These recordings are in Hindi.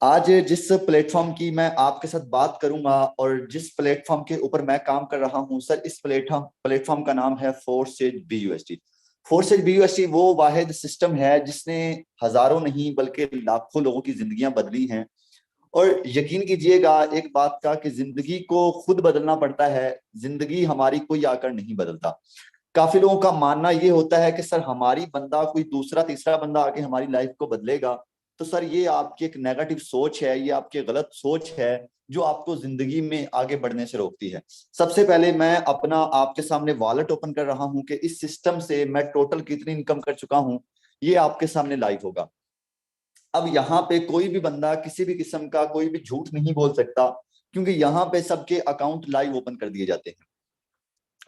आज जिस प्लेटफॉर्म की मैं आपके साथ बात करूंगा और जिस प्लेटफॉर्म के ऊपर मैं काम कर रहा हूं सर, इस प्लेटफॉर्म का नाम है फोर्सेज BUSD। फोर्सेज BUSD वो वाहिद सिस्टम है जिसने हजारों नहीं बल्कि लाखों लोगों की जिंदगियां बदली हैं। और यकीन कीजिएगा एक बात का कि जिंदगी को खुद बदलना पड़ता है, जिंदगी हमारी कोई आकर नहीं बदलता। काफी लोगों का मानना ये होता है कि सर हमारी बंदा कोई दूसरा तीसरा बंदा आके हमारी लाइफ को बदलेगा। तो सर ये आपकी एक नेगेटिव सोच है, ये आपकी गलत सोच है जो आपको जिंदगी में आगे बढ़ने से रोकती है। सबसे पहले मैं अपना आपके सामने वॉलेट ओपन कर रहा हूं कि इस सिस्टम से मैं टोटल कितनी इनकम कर चुका हूं, ये आपके सामने लाइव होगा। अब यहाँ पे कोई भी बंदा किसी भी किस्म का कोई भी झूठ नहीं बोल सकता, क्योंकि यहाँ पे सबके अकाउंट लाइव ओपन कर दिए जाते हैं।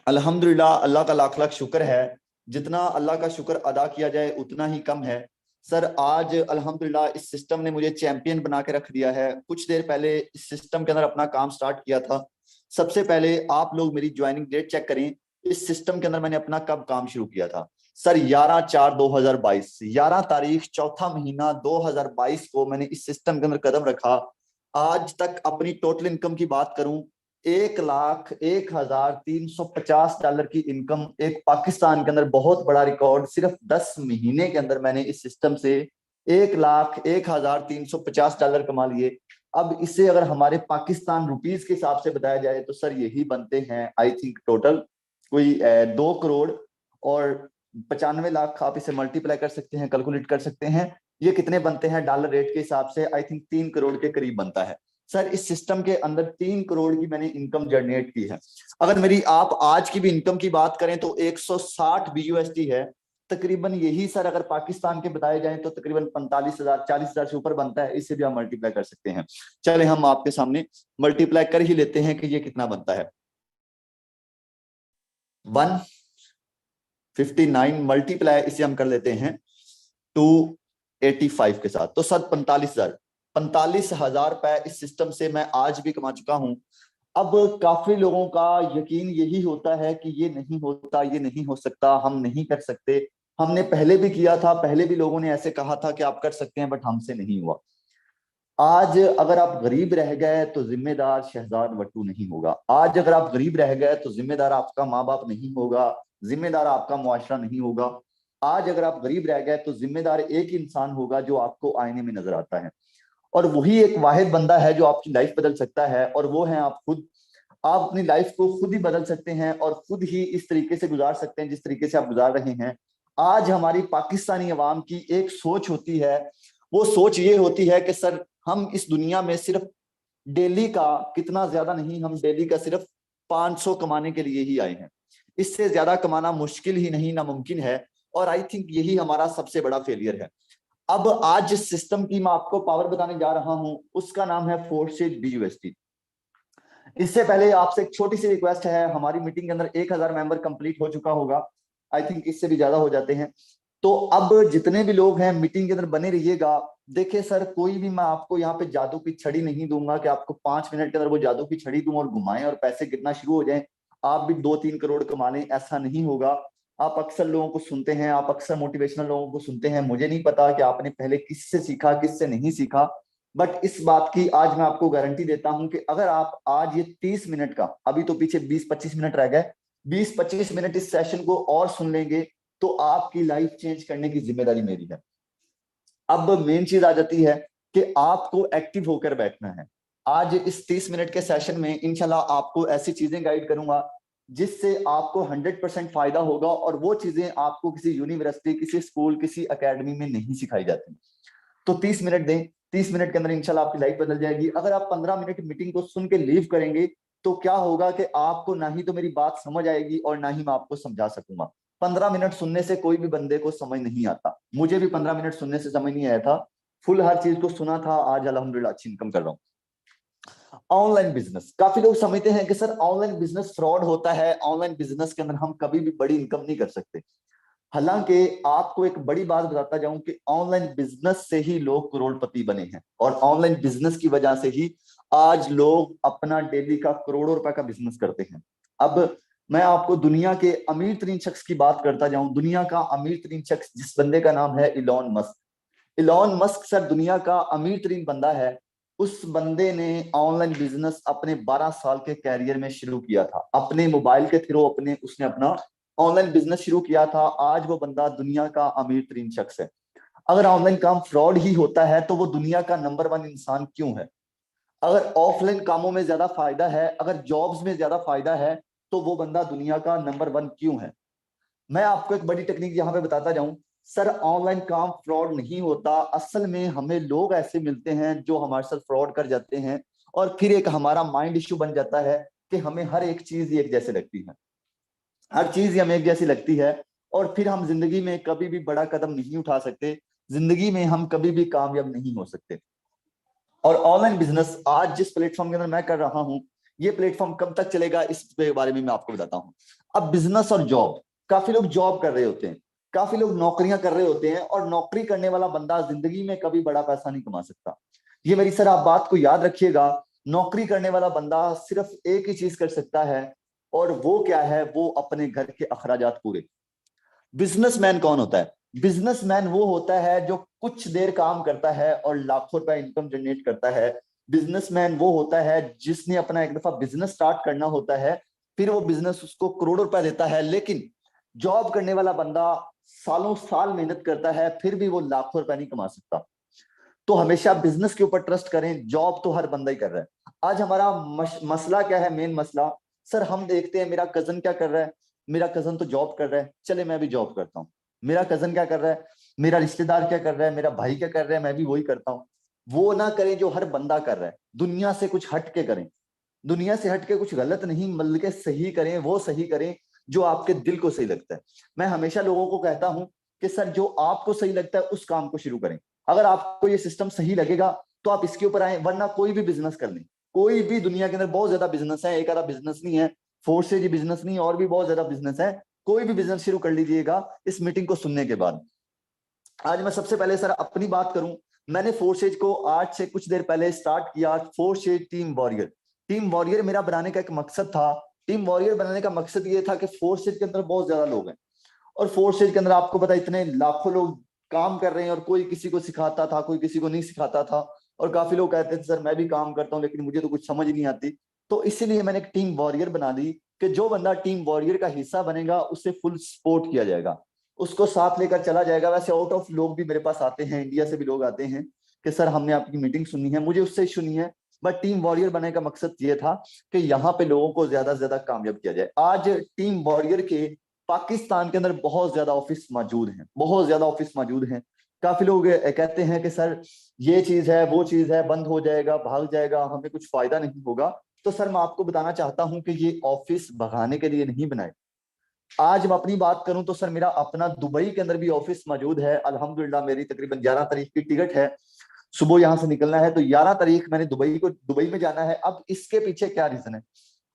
अल्हम्दुलिल्लाह, अल्लाह का लाख लाख शुक्र है। जितना अल्लाह का शुक्र अदा किया जाए उतना ही कम है। सर आज अल्हम्दुलिल्लाह इस सिस्टम ने मुझे चैंपियन बना के रख दिया है। कुछ देर पहले इस सिस्टम के अंदर अपना काम स्टार्ट किया था। सबसे पहले आप लोग मेरी ज्वाइनिंग डेट चेक करें। इस सिस्टम के अंदर मैंने अपना कब काम शुरू किया था सर, 11/4/2022, 11 तारीख चौथा महीना 2022 को मैंने इस सिस्टम के अंदर कदम रखा। आज तक अपनी टोटल इनकम की बात करूं, 1,01,350 डॉलर की इनकम, एक पाकिस्तान के अंदर बहुत बड़ा रिकॉर्ड। सिर्फ 10 महीने के अंदर मैंने इस सिस्टम से 1,01,350 डॉलर कमा लिए। अब इसे अगर हमारे पाकिस्तान रुपीज के हिसाब से बताया जाए तो सर यही बनते हैं आई थिंक टोटल कोई 2 करोड़ और 95 लाख। आप इसे मल्टीप्लाई कर सकते हैं, कैलकुलेट कर सकते हैं, ये कितने बनते हैं डॉलर रेट के हिसाब से। आई थिंक 3 करोड़ के करीब बनता है। सर इस सिस्टम के अंदर 3 करोड़ की मैंने इनकम जनरेट की है। अगर मेरी आप आज की भी इनकम की बात करें तो 160 BUSD है तकरीबन। यही सर अगर पाकिस्तान के बताए जाएं तो तकरीबन 45,000 40,000 से ऊपर बनता है। इससे भी आप मल्टीप्लाई कर सकते हैं। चले हम आपके सामने मल्टीप्लाई कर ही लेते हैं कि ये कितना बनता है। 159 मल्टीप्लाई इसे हम कर लेते हैं 285 के साथ, तो सर 45,000 रुपए इस सिस्टम से मैं आज भी कमा चुका हूं। अब काफी लोगों का यकीन यही होता है कि ये नहीं होता, ये नहीं हो सकता, हम नहीं कर सकते। हमने पहले भी किया था, पहले भी लोगों ने ऐसे कहा था कि आप कर सकते हैं, बट हमसे नहीं हुआ। आज अगर आप गरीब रह गए तो जिम्मेदार शहजाद वट्टू नहीं होगा। आज अगर आप गरीब रह गए तो जिम्मेदार आपका माँ बाप नहीं होगा, जिम्मेदार आपका मुआशरा नहीं होगा। आज अगर आप गरीब रह गए तो जिम्मेदार एक इंसान होगा जो आपको आईने में नजर आता है, और वही एक वाहिद बंदा है जो आपकी लाइफ बदल सकता है, और वो है आप खुद। आप अपनी लाइफ को खुद ही बदल सकते हैं और खुद ही इस तरीके से गुजार सकते हैं जिस तरीके से आप गुजार रहे हैं। आज हमारी पाकिस्तानी अवाम की एक सोच होती है, वो सोच ये होती है कि सर हम इस दुनिया में सिर्फ डेली का कितना ज्यादा नहीं, हम डेली का सिर्फ 500 कमाने के लिए ही आए हैं। इससे ज्यादा कमाना मुश्किल ही नहीं, नामुमकिन है। और आई थिंक यही हमारा सबसे बड़ा फेलियर है। अब आज जिस सिस्टम की मैं आपको पावर बताने जा रहा हूं उसका नाम है फोर्सेज BUSD। इससे पहले आपसे एक छोटी सी रिक्वेस्ट है, हमारी मीटिंग के अंदर 1,000 मेंबर कंप्लीट हो चुका होगा, आई थिंक इससे भी ज्यादा हो जाते हैं। तो अब जितने भी लोग हैं मीटिंग के अंदर बने रहिएगा। देखिए सर, कोई भी मैं आपको यहाँ पे जादू की छड़ी नहीं दूंगा कि आपको 5 मिनट के अंदर वो जादू की छड़ी दूं और घुमाएं और पैसे गिरना शुरू हो जाएं, आप भी 2-3 करोड़ कमा लें। ऐसा नहीं होगा। आप अक्सर लोगों को सुनते हैं, आप अक्सर मोटिवेशनल लोगों को सुनते हैं, मुझे नहीं पता कि आपने पहले किससे सीखा किससे नहीं सीखा, बट इस बात की आज मैं आपको गारंटी देता हूं कि अगर आप आज ये 30 मिनट का, अभी तो पीछे 20-25 मिनट रह गए, 20-25 मिनट इस सेशन को और सुन लेंगे तो आपकी लाइफ चेंज करने की जिम्मेदारी मेरी है। अब मेन चीज आ जाती है कि आपको एक्टिव होकर बैठना है। आज इस 30 मिनट के सेशन में इंशाल्लाह आपको ऐसी चीजें गाइड करूंगा जिससे आपको 100% फायदा होगा, और वो चीजें आपको किसी यूनिवर्सिटी, किसी स्कूल, किसी एकेडमी में नहीं सिखाई जाती। तो 30 मिनट दें, 30 मिनट के अंदर इंशाल्लाह आपकी लाइफ बदल जाएगी। अगर आप 15 मिनट मीटिंग को सुन के लीव करेंगे तो क्या होगा कि आपको ना ही तो मेरी बात समझ आएगी और ना ही मैं आपको समझा सकूंगा। 15 मिनट सुनने से कोई भी बंदे को समझ नहीं आता, मुझे भी 15 मिनट सुनने से समझ नहीं आया था। फुल हर चीज को सुना था, आज अल्हम्दुलिल्लाह अच्छी इनकम कर रहा हूँ। ऑनलाइन बिजनेस, काफी लोग समझते हैं कि सर ऑनलाइन बिजनेस फ्रॉड होता है, ऑनलाइन बिजनेस के अंदर हम कभी भी बड़ी इनकम नहीं कर सकते। हालांकि आपको एक बड़ी बात बताता जाऊं कि ऑनलाइन बिजनेस से ही लोग करोड़पति बने हैं, और ऑनलाइन बिजनेस की वजह से ही आज लोग अपना डेली का करोड़ों रुपए का बिजनेस करते हैं। अब मैं आपको दुनिया के अमीर तरीन शख्स की बात करता जाऊं, दुनिया का अमीर तरीन शख्स जिस बंदे का नाम है Elon Musk. Elon Musk sir दुनिया का अमीर तरीन बंदा है। उस बंदे ने ऑनलाइन बिजनेस अपने 12 साल के कैरियर में शुरू किया था, अपने मोबाइल के थ्रू उसने अपना ऑनलाइन बिजनेस शुरू किया था। आज वो बंदा दुनिया का अमीर तरीन शख्स है। अगर ऑनलाइन काम फ्रॉड ही होता है तो वो दुनिया का नंबर 1 इंसान क्यों है? अगर ऑफलाइन कामों में ज्यादा फायदा है, अगर जॉब्स में ज्यादा फायदा है, तो वो बंदा दुनिया का नंबर 1 क्यों है? मैं आपको एक बड़ी टेक्निक यहाँ पे बताता जाऊं। सर, ऑनलाइन काम फ्रॉड नहीं होता। असल में हमें लोग ऐसे मिलते हैं जो हमारे साथ फ्रॉड कर जाते हैं, और फिर एक हमारा माइंड इश्यू बन जाता है कि हमें हर एक चीज एक जैसे लगती है, हर चीज ही हमें एक जैसी लगती है, और फिर हम जिंदगी में कभी भी बड़ा कदम नहीं उठा सकते, जिंदगी में हम कभी भी कामयाब नहीं हो सकते। और ऑनलाइन बिजनेस आज जिस प्लेटफॉर्म के अंदर मैं कर रहा हूं, ये प्लेटफॉर्म कब तक चलेगा इस बारे में मैं आपको बताता हूं। अब बिजनेस और जॉब, काफी लोग जॉब कर रहे होते हैं, काफी लोग नौकरियां कर रहे होते हैं, और नौकरी करने वाला बंदा जिंदगी में कभी बड़ा पैसा नहीं कमा सकता। ये मेरी सर आप बात को याद रखिएगा। नौकरी करने वाला बंदा सिर्फ एक ही चीज कर सकता है, और वो क्या है? वो अपने घर के अखराजात पूरे। बिजनेसमैन कौन होता है? बिजनेसमैन वो होता है जो कुछ देर काम करता है और लाखों रुपए इनकम जनरेट करता है। बिजनेसमैन वो होता है जिसने अपना एक दफा बिजनेस स्टार्ट करना होता है, फिर वो बिजनेस उसको करोड़ों रुपए देता है। लेकिन जॉब करने वाला बंदा सालों साल मेहनत करता है, फिर भी वो लाखों रुपए नहीं कमा सकता। तो हमेशा बिजनेस के ऊपर ट्रस्ट करें, जॉब तो हर बंदा ही कर रहा है। आज हमारा मसला क्या है? मेन मसला, सर हम देखते हैं मेरा कजन क्या कर रहा है, मेरा कजन तो जॉब कर रहा है, चले मैं भी जॉब करता हूँ। मेरा कजन क्या कर रहा है, मेरा रिश्तेदार क्या कर रहा है, मेरा भाई क्या कर रहा है, मैं भी वही करता हूँ। वो ना करें जो हर बंदा कर रहा है, दुनिया से कुछ हट के करें। दुनिया से हट के कुछ गलत नहीं बल्कि सही करें, वो सही करें जो आपके दिल को सही लगता है। मैं हमेशा लोगों को कहता हूं कि सर जो आपको सही लगता है उस काम को शुरू करें। अगर आपको ये सिस्टम सही लगेगा तो आप इसके ऊपर आए, वरना कोई भी बिजनेस कर लें। कोई भी, दुनिया के अंदर बहुत ज्यादा बिजनेस है, एक आधा बिजनेस नहीं है, फोर्सेज बिजनेस नहीं, और भी बहुत ज्यादा बिजनेस है। कोई भी बिजनेस शुरू कर लीजिएगा इस मीटिंग को सुनने के बाद। आज मैं सबसे पहले सर अपनी बात करूं, मैंने फोर्सेज को आज से कुछ देर पहले स्टार्ट किया। Forces team warrior, team warrior मेरा बनाने का एक मकसद था। टीम वॉरियर बनाने का मकसद ये था कि फोर्सेज के अंदर बहुत ज्यादा लोग हैं, और फोर्सेज के अंदर आपको पता इतने लाखों लोग काम कर रहे हैं, और कोई किसी को सिखाता था, कोई किसी को नहीं सिखाता था। और काफी लोग कहते थे सर मैं भी काम करता हूँ लेकिन मुझे तो कुछ समझ नहीं आती। तो इसीलिए मैंने एक टीम वॉरियर बना दी कि जो बंदा टीम वॉरियर का हिस्सा बनेगा उससे फुल सपोर्ट किया जाएगा, उसको साथ लेकर चला जाएगा। वैसे आउट ऑफ लोग भी मेरे पास आते हैं, इंडिया से भी लोग आते हैं कि सर हमने आपकी मीटिंग सुनी है, मुझे उससे इशू नहीं है, बट टीम वॉरियर बनने का मकसद ये था कि यहाँ पे लोगों को ज्यादा से ज्यादा कामयाब किया जाए। आज टीम वॉरियर के पाकिस्तान के अंदर बहुत ज्यादा ऑफिस मौजूद हैं, बहुत ज्यादा ऑफिस मौजूद हैं। काफी लोग कहते हैं कि सर ये चीज है, वो चीज है, बंद हो जाएगा, भाग जाएगा, हमें कुछ फायदा नहीं होगा। तो सर मैं आपको बताना चाहता हूं कि ये ऑफिस भगाने के लिए नहीं बनाए। आज मैं अपनी बात करूं तो सर मेरा अपना दुबई के अंदर भी ऑफिस मौजूद है अल्हम्दुलिल्लाह। मेरी तकरीबन 11 तारीख की टिकट है, सुबह यहां से निकलना है, तो 11 तारीख मैंने दुबई में जाना है। अब इसके पीछे क्या रीजन है?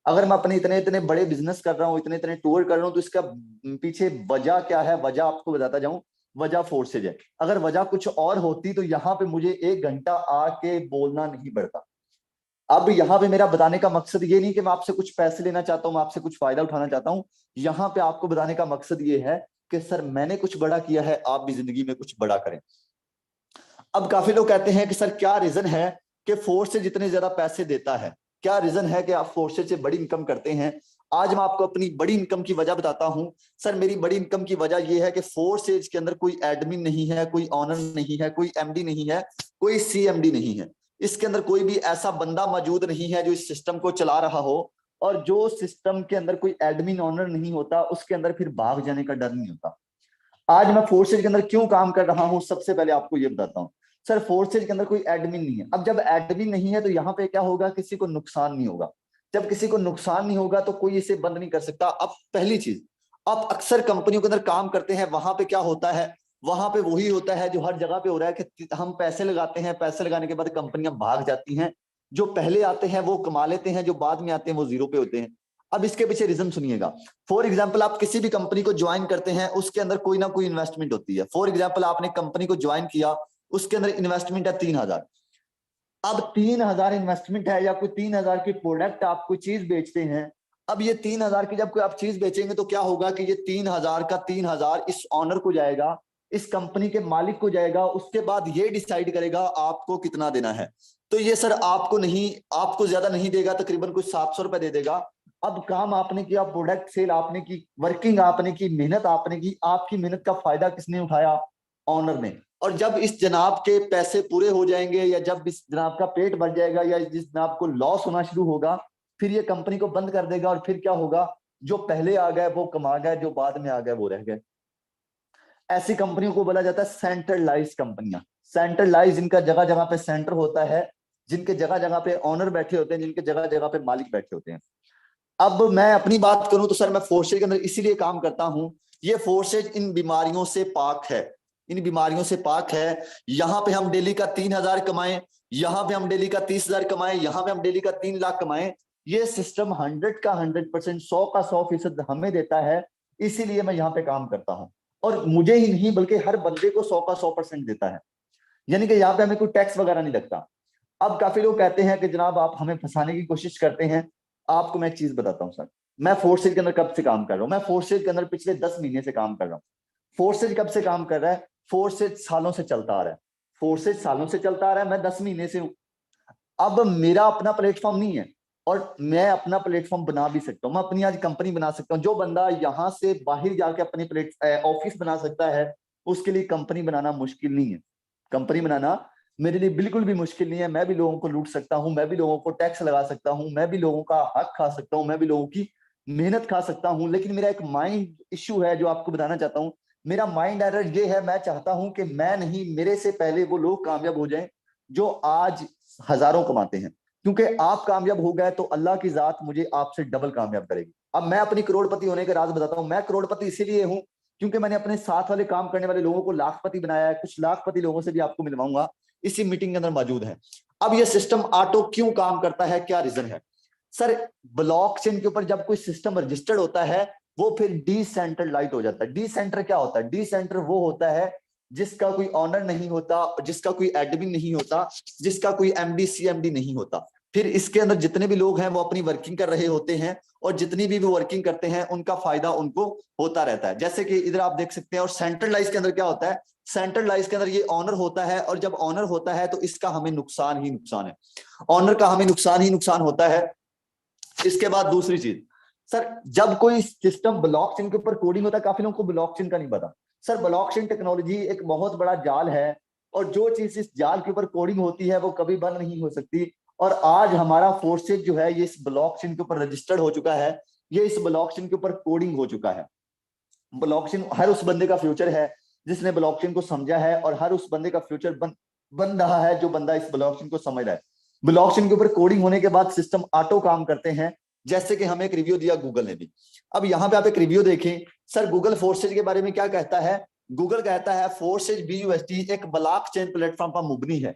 अगर मैं अपने इतने इतने बड़े बिजनेस कर रहा हूँ, इतने इतने टूर कर रहा हूँ, तो इसका पीछे वजह क्या है? वजह आपको बताता जाऊं। वजह फोर्सेज है। अगर वजह कुछ और होती तो यहाँ पे मुझे 1 घंटा आके बोलना नहीं पड़ता। अब यहाँ पे मेरा बताने का मकसद ये नहीं कि मैं आपसे कुछ पैसे लेना चाहता हूँ, मैं आपसे कुछ फायदा उठाना चाहता हूँ। यहाँ पे आपको बताने का मकसद ये है कि सर मैंने कुछ बड़ा किया है, आप भी जिंदगी में कुछ बड़ा करें। अब काफी लोग कहते हैं कि सर क्या रीजन है कि फोर्स से जितने ज्यादा पैसे देता है, क्या रीजन है कि आप फोर्सेज से बड़ी इनकम करते हैं? आज मैं आपको अपनी बड़ी इनकम की वजह बताता हूं। सर मेरी बड़ी इनकम की वजह यह है कि फोर्सेज के अंदर कोई एडमिन नहीं है, कोई ऑनर नहीं है, कोई एमडी नहीं है, कोई सीएमडी नहीं है। इसके अंदर कोई भी ऐसा बंदा मौजूद नहीं है जो इस सिस्टम को चला रहा हो। और जो सिस्टम के अंदर कोई एडमिन ऑनर नहीं होता उसके अंदर फिर भाग जाने का डर नहीं होता। आज मैं फोर्सेज के अंदर क्यों काम कर रहा हूं, सबसे पहले आपको ये बताता हूं। सर फोर्सेज के अंदर कोई एडमिन नहीं है। अब जब एडमिन नहीं है तो यहाँ पे क्या होगा? किसी को नुकसान नहीं होगा। जब किसी को नुकसान नहीं होगा तो कोई इसे बंद नहीं कर सकता। अब पहली चीज, आप अक्सर कंपनियों के अंदर काम करते हैं, वहां पे क्या होता है? वहां पे वही होता है जो हर जगह पे हो रहा है कि हम पैसे लगाते हैं, पैसे लगाने के बाद कंपनियां भाग जाती हैं। जो पहले आते हैं वो कमा लेते हैं, जो बाद में आते हैं वो जीरो पे होते हैं। अब इसके पीछे रीजन सुनिएगा। फॉर एग्जाम्पल आप किसी भी कंपनी को ज्वाइन करते हैं, उसके अंदर कोई ना कोई इन्वेस्टमेंट होती है। फॉर एग्जाम्पल आपने कंपनी को ज्वाइन किया, उसके अंदर इन्वेस्टमेंट है 3,000। अब 3,000 इन्वेस्टमेंट है, या कोई 3,000 की प्रोडक्ट आप कोई चीज बेचते हैं। अब ये 3,000 की जब कोई आप चीज बेचेंगे तो क्या होगा कि ये 3,000 का 3,000 इस ऑनर को जाएगा, इस कंपनी के मालिक को जाएगा। उसके बाद ये डिसाइड करेगा आपको कितना देना है। तो ये सर आपको नहीं, आपको ज्यादा नहीं देगा, तकरीबन कुछ 700 रुपए दे देगा। अब काम आपने किया, प्रोडक्ट सेल आपने की, वर्किंग आपने की, मेहनत आपने की, आपकी मेहनत का फायदा किसने उठाया? ऑनर ने। और जब इस जनाब के पैसे पूरे हो जाएंगे, या जब इस जनाब का पेट भर जाएगा, या जिस जनाब को लॉस होना शुरू होगा, फिर ये कंपनी को बंद कर देगा। और फिर क्या होगा? जो पहले आ गए वो कमा गए, जो बाद में आ गए वो रह गए। ऐसी कंपनियों को बोला जाता है सेंट्रलाइज कंपनियां। सेंट्रलाइज, जिनका जगह जगह पे सेंटर होता है, जिनके जगह जगह पे ऑनर बैठे होते हैं, जिनके जगह जगह पे मालिक बैठे होते हैं। अब मैं अपनी बात करूं तो सर मैं फोर्सेज के अंदर इसीलिए काम करता हूं, ये फोर्सेज इन बीमारियों से पाक है, इन बीमारियों से पाक है। यहां पे हम डेली का 3,000 कमाएं, यहां पे हम डेली का 30,000 कमाएं, यहां पे हम डेली का 3 लाख कमाएं, ये सिस्टम 100 का 100%, 100 का 100% हमें देता है। इसीलिए मैं यहाँ पे काम करता हूँ। और मुझे ही नहीं बल्कि हर बंदे को 100 का 100% देता है। यानी कि यहाँ पे हमें कोई टैक्स वगैरह नहीं लगता। अब काफी लोग कहते हैं कि जनाब आप हमें फंसाने की कोशिश करते हैं। आपको मैं एक चीज बताता हूँ सर, मैं फोर्सेज के अंदर कब से काम कर रहा हूँ? मैं फोर्सेज के अंदर पिछले 10 महीने से काम कर रहा हूँ। फोर्सेज कब से काम कर रहा है? फोर्सेज सालों से चलता आ रहा है। फोर्सेज सालों से चलता आ रहा है, मैं 10 महीने से हूँ। अब मेरा अपना प्लेटफॉर्म नहीं है, और मैं अपना प्लेटफॉर्म बना भी सकता हूँ। मैं अपनी आज कंपनी बना सकता हूँ। जो बंदा यहाँ से बाहर जाके अपनी ऑफिस बना सकता है, उसके लिए कंपनी बनाना मुश्किल नहीं है। कंपनी बनाना मेरे लिए बिल्कुल भी मुश्किल नहीं है। मैं भी लोगों को लूट सकता हूँ, मैं भी लोगों को टैक्स लगा सकता हूँ, मैं भी लोगों का हक खा सकता हूँ, मैं भी लोगों की मेहनत खा सकता हूँ। लेकिन मेरा एक माइंड इश्यू है जो आपको बताना चाहता हूँ। मेरा माइंड एरर ये है, मैं चाहता हूं कि मैं नहीं, मेरे से पहले वो लोग कामयाब हो जाएं जो आज हजारों कमाते हैं। क्योंकि आप कामयाब हो गए तो अल्लाह की जात मुझे आपसे डबल कामयाब करेगी। अब मैं अपनी करोड़पति होने के राज बताता हूं। मैं करोड़पति इसीलिए हूं क्योंकि मैंने अपने साथ वाले काम करने वाले लोगों को लाखपति बनाया है। कुछ लाखपति लोगों से भी आपको मिलवाऊंगा, इसी मीटिंग के अंदर मौजूद है। अब ये सिस्टम ऑटो क्यों काम करता है, क्या रीजन है सर? ब्लॉकचेन के ऊपर जब कोई सिस्टम रजिस्टर्ड होता है, वो फिर डिसेंट्रलाइज हो जाता है। डिसेंटर क्या होता है? डिसेंटर वो होता है जिसका कोई ऑनर नहीं होता, जिसका कोई एडमिन नहीं होता, जिसका कोई एमडी सीएमडी नहीं होता। फिर इसके अंदर जितने भी लोग हैं वो अपनी वर्किंग कर रहे होते हैं, और जितनी भी वो वर्किंग करते हैं उनका फायदा उनको होता रहता है। जैसे कि इधर आप देख सकते हैं। और सेंट्रलाइज के अंदर क्या होता है? सेंट्रलाइज के अंदर ये ऑनर होता है, और जब ऑनर होता है तो इसका हमें नुकसान ही नुकसान है। ऑनर का हमें नुकसान ही नुकसान होता है। इसके बाद दूसरी चीज सर, जब कोई सिस्टम ब्लॉकचेन के ऊपर कोडिंग होता है, काफी लोगों को ब्लॉकचेन का नहीं पता। सर ब्लॉकचेन टेक्नोलॉजी एक बहुत बड़ा जाल है, और जो चीज इस जाल के ऊपर कोडिंग होती है वो कभी बंद नहीं हो सकती। और आज हमारा फोर्सेज जो है ये इस ब्लॉकचेन के ऊपर रजिस्टर्ड हो चुका है, ये इस ब्लॉकचेन के ऊपर कोडिंग हो चुका है। ब्लॉकचेन हर उस बंदे का फ्यूचर है जिसने ब्लॉकचेन को समझा है, और हर उस बंदे का फ्यूचर बन रहा है जो बंदा इस ब्लॉकचेन को समझ रहा है। ब्लॉकचेन के ऊपर कोडिंग होने के बाद सिस्टम ऑटो काम करते हैं। जैसे कि हमें एक रिव्यू दिया गूगल ने भी। अब यहाँ पे आप एक रिव्यू देखें सर, गूगल फोर्सेज के बारे में क्या कहता है? गूगल कहता है फोर्सेज BUSD एक ब्लॉकचेन प्लेटफॉर्म पर मुबनी है।